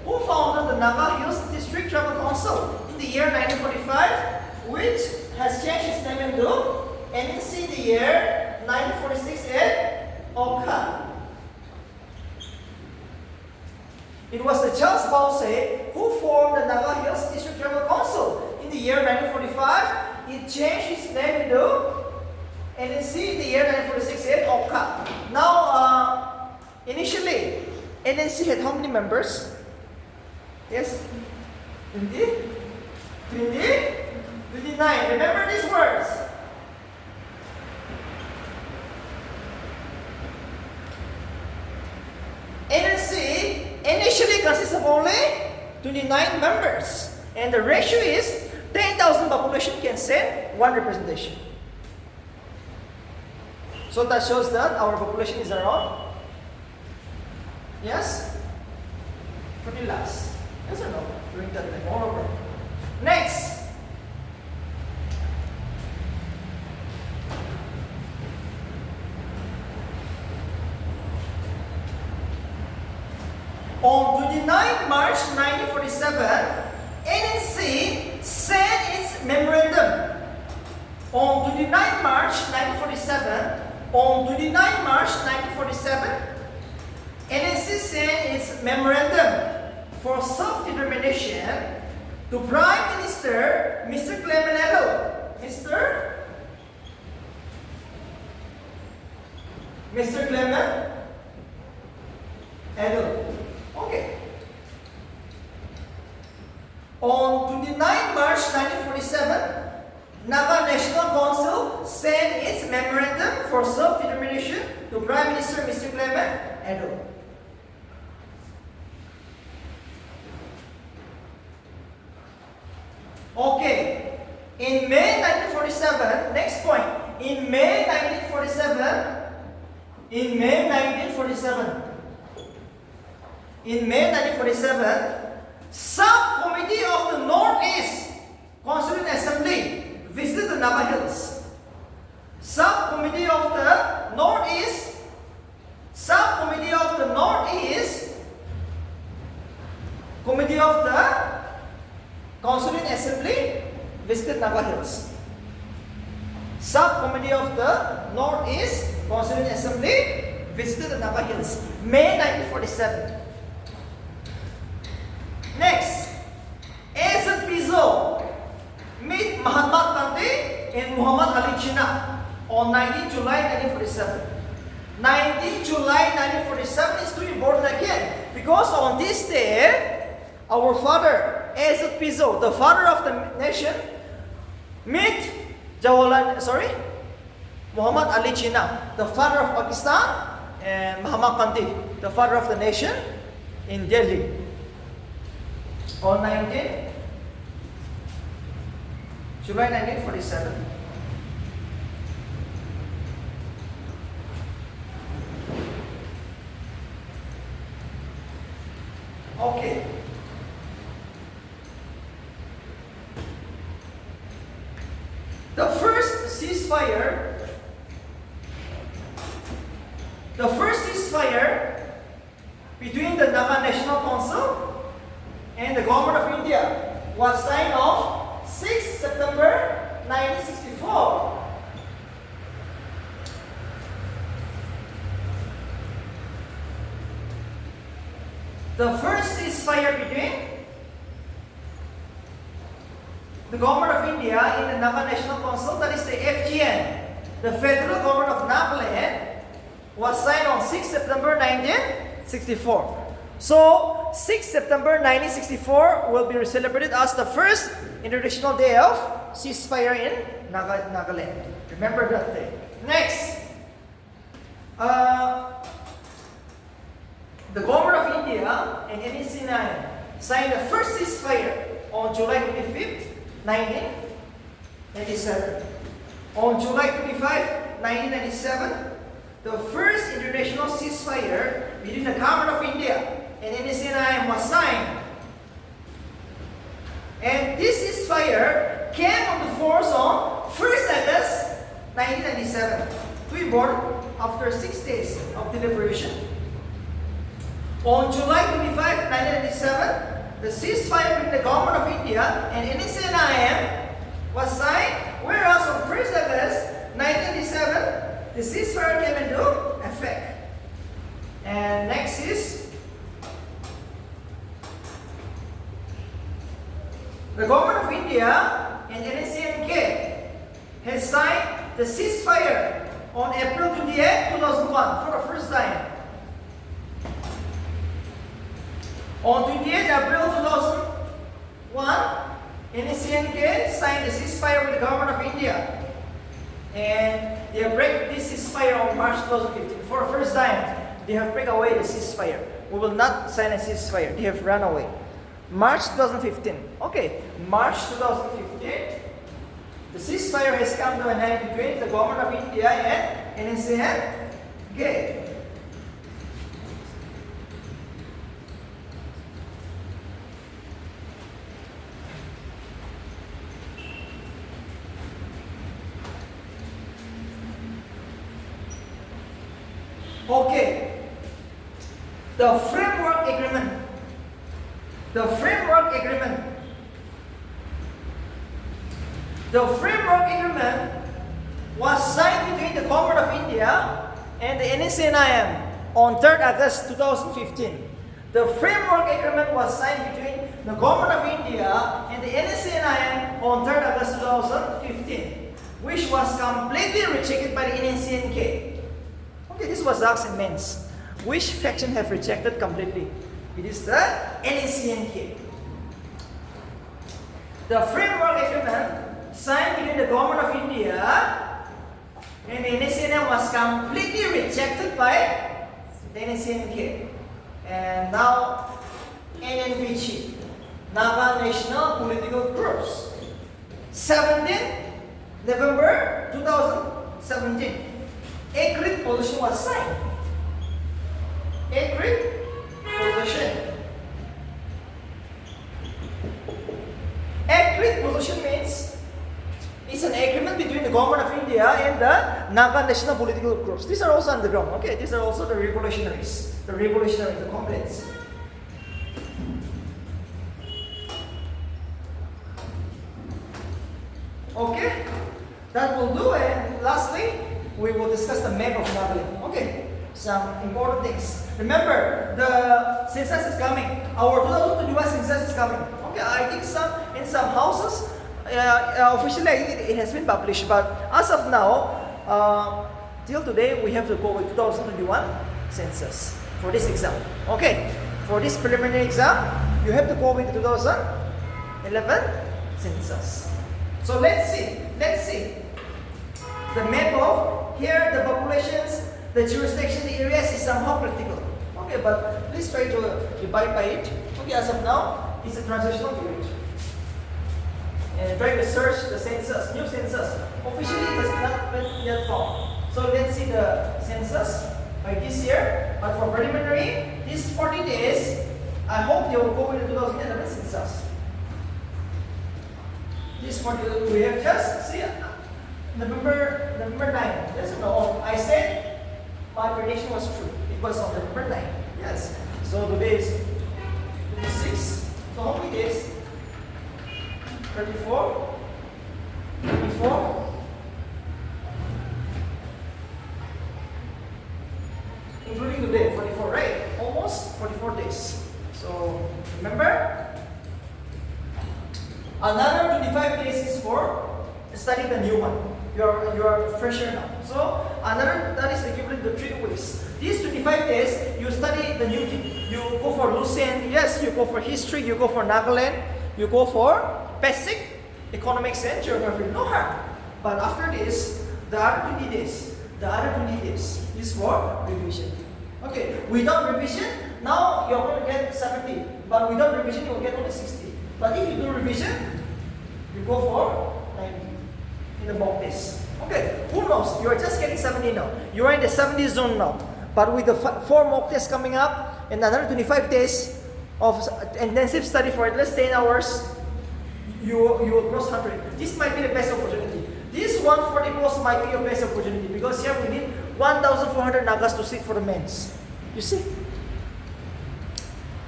who founded the Naga Hills District Tribal Council in the year 1945, which has changed its name into NNC in the year 1946 at Oka. It was the Charles Bowse who formed the Naga Hills District Tribal Council in the year 1945. It changed its name into NNC in the year 1946 at Oka. Now, initially, NNC had how many members? Yes? 20? 29. Remember these words. NNC initially consists of only 29 members. And the ratio is 10,000 population can send 1 representation. So that shows that our population is around, yes, pretty lakhs. Yes or no? During that time, all over. Next. On 29 March 1947, NNC sent its memorandum. On 29 March 1947, On 29 March 1947, NSC sent its memorandum for self-determination to Prime Minister Mr. Clement Mr. Clement Okay. On 29 March 1947, Naga National Council sent its memorandum for self-determination to Prime Minister Mr. Clement Okay. In May 1947, next point. In May 1947, Subcommittee of the Northeast Constituent Assembly visited the Naga Hills. Subcommittee of the Northeast Committee of the Constituent Assembly visited Naga Hills. Subcommittee of the Northeast Constituent Assembly visited the Naga Hills. May 1947. Next, Azad Pizo meet Mahatma Gandhi and Muhammad Ali Jinnah on 19 July 1947. 19 July 1947 is too important again because on this day, our father, Azad Pizo, the father of the nation, meet Muhammad Ali Jinnah, the father of Pakistan, and Mahatma Gandhi, the father of the nation, in Delhi on 19 July 1947. Okay. The first ceasefire between the Naga National Council and the Government of India was signed on 6 September 1964. The first ceasefire between the Government of India and the Naga National Council, that is the FGN, the Federal Government of Nagaland, was signed on 6 September 1964. So, 6 September 1964 will be celebrated as the first International Day of Ceasefire in Nagaland. Remember that day. Next, the Government of India and NEC-9 signed the first ceasefire on July 25th, 1997. On July 25, 1997, the first international ceasefire between the Government of India and NEC-9 was signed. And this ceasefire came on the force on 1st August 1997. To be born after 6 days of deliberation. On July 25, 1997, the ceasefire between the Government of India and NEC-9 was signed, whereas on 1st August 1997, the ceasefire came into effect. And next is the Government of India and NEC-9 has signed the ceasefire on April 28, 2001 for the first time. On 28 April 2001, NEC-9 signed the ceasefire with the Government of India. And they have break this ceasefire on March 2015. For the first time, they have break away the ceasefire. We will not sign a ceasefire. They have run away. March 2015. Okay, March 2015. The ceasefire has come to an end between the Government of India and NEC-9. Okay, the framework agreement. The framework agreement was signed between the Government of India and the NACNIM on 3rd August 2015. The framework agreement was signed between the Government of India and the NACNIM on 3rd August 2015, which was completely rejected by the NACNK. Okay, this was asked in mains. Which faction have rejected completely? It is the NACNK. The framework agreement signed between the Government of India and the NACNIM was completely rejected by the NACNK. And now NNPG, Naga National Political Groups. 17 November 2017. Agreed position was signed. Agreed position. Agreed position means it's an agreement between the Government of India and the Naga National Political Groups. These are also underground, okay? These are also the revolutionaries, the comrades. Okay, that will do. And lastly, we will discuss the map of Nagaland. Okay, some important things. Remember, the census is coming. Our 2021 census is coming. Okay, I think in some houses, officially it has been published, but as of now, till today, we have to go with 2021 census for this exam. Okay, for this preliminary exam, you have to go with the 2011 census. So let's see. The map of here, the populations, the jurisdiction, the areas is somehow critical. Okay, but please try to divide by it. Okay, as of now, it's a transitional period. And try to search the census, new census. Officially, it has not been yet found. So let's see the census by this year. But for preliminary, these 40 days, I hope they will go with the 2011 census. This 40, we have just, see, November 9. Yes or no? I said my prediction was true. It was on November 9. Yes. So today is 26. So how many days? 34. Including today, 44, right? Almost 44 days. So remember, another 25 days is for studying the new one. You are fresher now. So another, that is equivalent to 3 weeks. These 25 days, you study the new thing. You go for Lucien, yes, you go for history, you go for Nagaland, you go for basic economics and geography. No harm. But after this, the other 20 days is for revision. Okay, without revision, now you're going to get 70. But without revision, you will get only 60. But if you do revision, you go for 90 in the mock test. Okay, who knows? You are just getting 70 now. You are in the 70 zone now. But with the 4 mock tests coming up and another 25 days of intensive study for at least 10 hours, you will cross 100. This might be the best opportunity. This 140 plus might be your best opportunity because here we need 1,400 Nagas to sit for the mains. You see?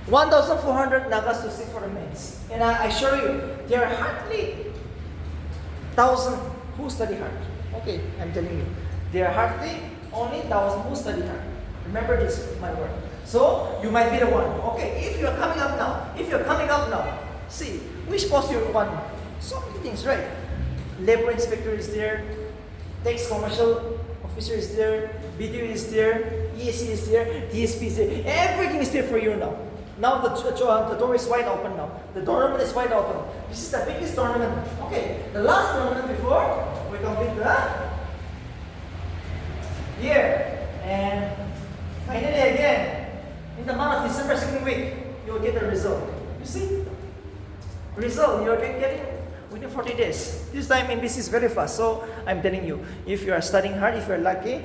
1,400 Nagas to sit for the mains. And I assure you, there are hardly 1,000 who study hard. Okay, I'm telling you. There are hardly only 1,000 who study hard. Remember this, my word. So, you might be the one. Okay, if you're coming up now, see, which post you want? So many things, right? Labor inspector is there, tax commercial officer is there, BDO is there, ESC is there, DSP is there. Everything is there for you now. Now the door is wide open now. The tournament is wide open. This is the biggest tournament. Okay, the last tournament before we complete the year. And finally again, in the month of December 2nd week, you will get the result. You see? Result, you are getting within 40 days. This time MBC is very fast. So I'm telling you, if you are studying hard, if you are lucky,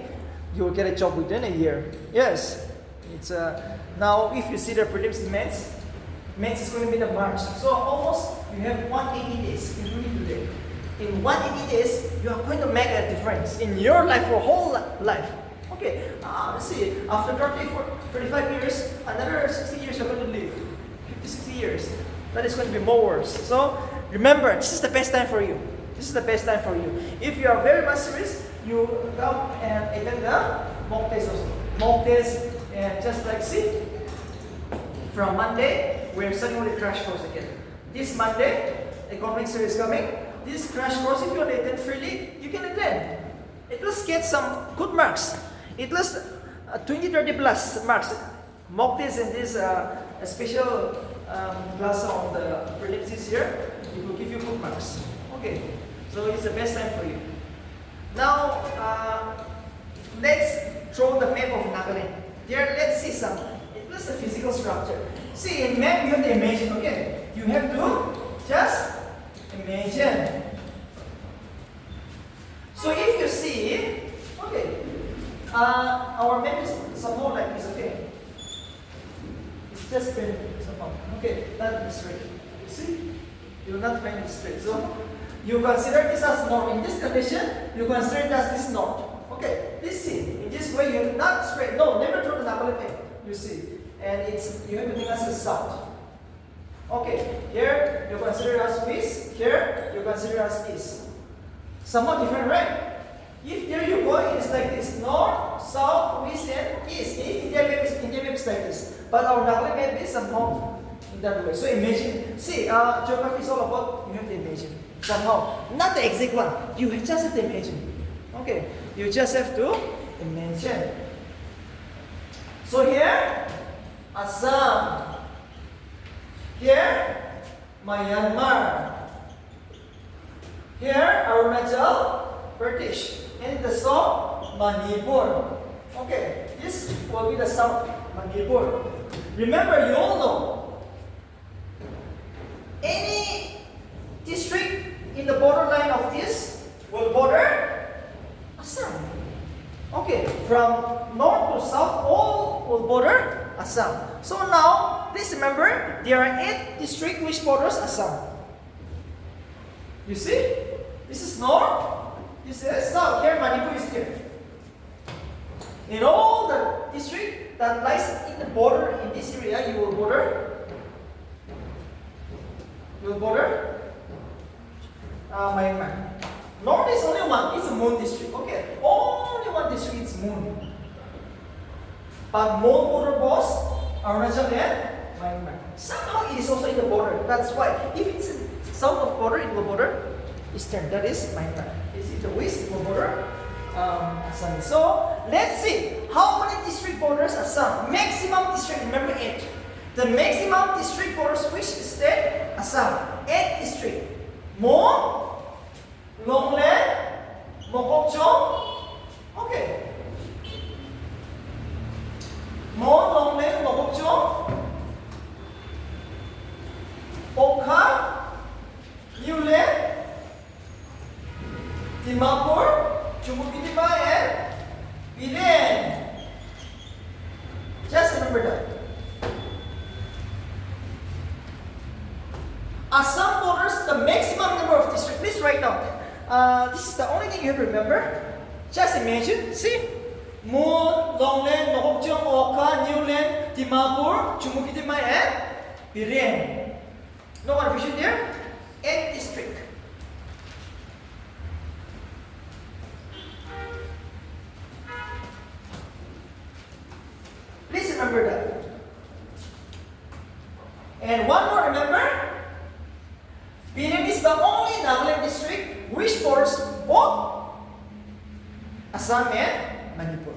you will get a job within a year. Yes. It's now if you see the prelims and mains is going to be the March. So almost you have 180 days, including today. In 180 days, you are going to make a difference in your life for whole life. Okay, let's see. After 35 years, another 60 years you're going to live. 50, 60 years. That is going to be more worse. So remember, this is the best time for you. This is the best time for you. If you are very much serious, you come and attend the mock test also. Mock test, and just like see, from Monday, we're studying the crash course again. This Monday, economics is coming. This crash course, if you want to attend freely, you can attend. At least get some good marks. At least 20-30 plus marks. Mock test and this special class on the prelims here, it will give you good marks. Okay, so it's the best time for you. Now, let's draw the map of Nagaland. There, let's see some. It was the physical structure. See, in map, you have to imagine, okay? You have to just imagine. So if you see, okay, our map is somehow like this, okay? It's just been somehow, okay, not straight. You see? You will not find it straight. So, you consider this as north. In this condition, you consider it as this north. Okay, this see. In this way, you're not straight. No, never draw the Nagaland map. You see. And it's, you have to think as a south. Okay, here you consider as west, here you consider as east. Somewhat different, right? If there you go, it's like this: north, south, west, and east. If India map is like this. But our Nagaland map is somehow in that way. So imagine, see, geography is all about, you have to imagine. Somehow, not the exact one. You just have to imagine. Okay, you just have to imagine. So here, Assam. Here, Myanmar. Here, Arunachal Pradesh. And the south, Manipur. Okay, this will be the south, Manipur. Remember, you all know, any district in the borderline of this will border Assam. Okay, from north to south, all will border Assam. So now, please remember, there are 8 districts which borders Assam. You see? This is north, this is south. Here, Manipur is here. In all the district that lies in the border, in this area, you will border Myanmar. North is only one, it's a Moon district. Okay, only one district is Moon. But Moon border was Arunachal and Myanmar. Somehow it is also in the border. That's why if it's south of border, it will border eastern. That is Myanmar. Is it the west? It will border Assam. So let's see how many district borders Assam. Maximum district. Remember 8. The maximum district borders which state? Assam. 8 district. Mon, Longland, Mokokchung. Okay. Mon, Longland, Mokokchung, Okha, Newland, Dimapur, Chumukidipa, and Biren. Just remember that. Assam borders the maximum number of districts. Please write down. This is the only thing you have to remember. Just imagine. See? Moon, Longland, Mokokchung, Okha, Newland, Dimapur, Chumukidipa, and Biren. No confusion there? 8 districts. Please remember that. And one more, remember? Biren is the only Nagaland district which borders both Assam and Manipur.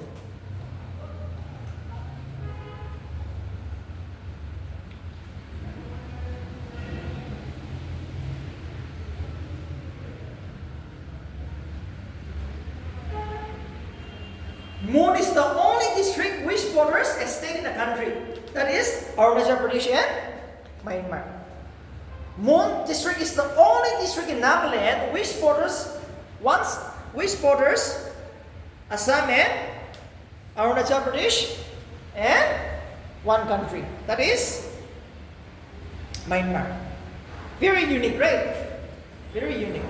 Moon is the only district which borders a state in the country. That is Arunachal Pradesh and Myanmar. Moon district is the only district in Nagaland which borders Assam and Arunachal Pradesh and one country. That is Myanmar. Very unique, right? Very unique.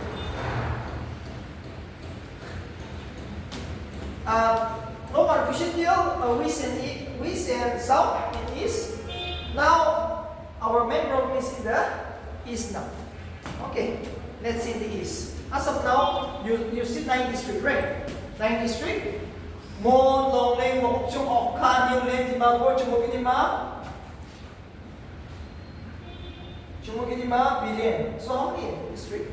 No confusion deal, west and south and east. Now, our main problem is in the east now. Okay, let's see the east. As of now, you see 9 districts, right? 9 district. Mon, Longleng, Mokokchung, Okkan, Yulin, Dimapur, Chumukidima. Chumukidima, Bilin. So how many district?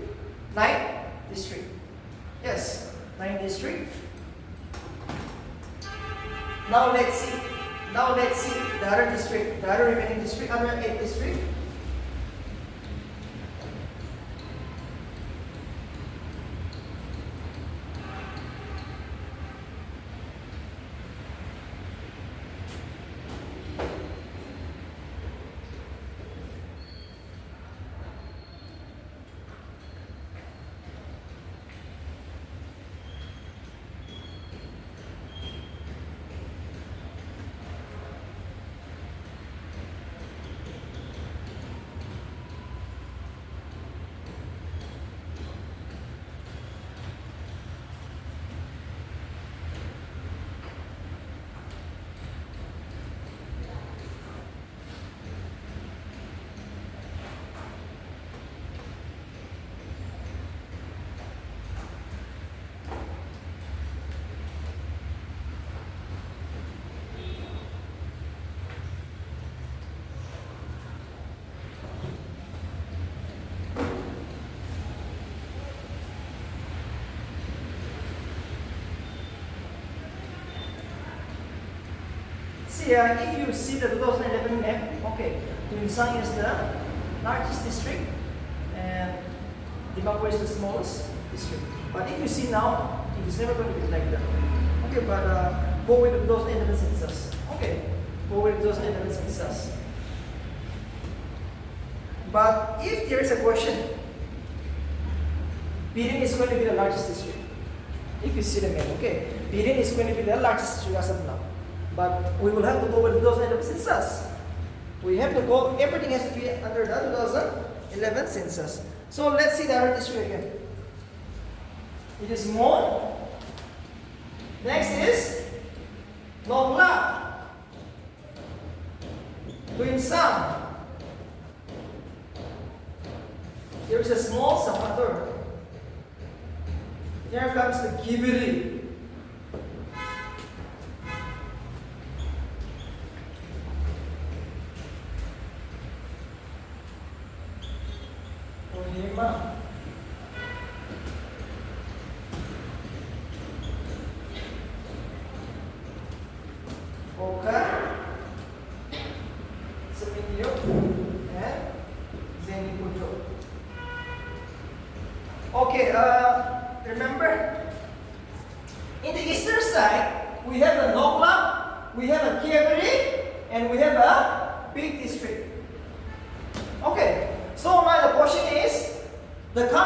9 district. Yes, 9 district. Now let's see. The other district, the other remaining district, other 8 district. See, if you see the 2011 map, okay, Tunsang is the largest district and Dimapur is the smallest district. But if you see now, it is never going to be like that. Okay, but go with the 2011 census. Okay, go with the 2011 census. But if there is a question, Birin is going to be the largest district. If you see the map, okay, Birin is going to be the largest district as of now. But we will have to go with 2011 census. We have to go, everything has to be under the 2011 census. So let's see the other district again. It is Mon. Next is Nongla. Tuinsang. There is a small Sapator. Here comes the Gibiri. Lima. Oka, Semilio, and Zenipujo. Okay, remember, in the eastern side, we have a Nokla, we have a Kiabiri, and we have a big district. Okay, so now the question is, the country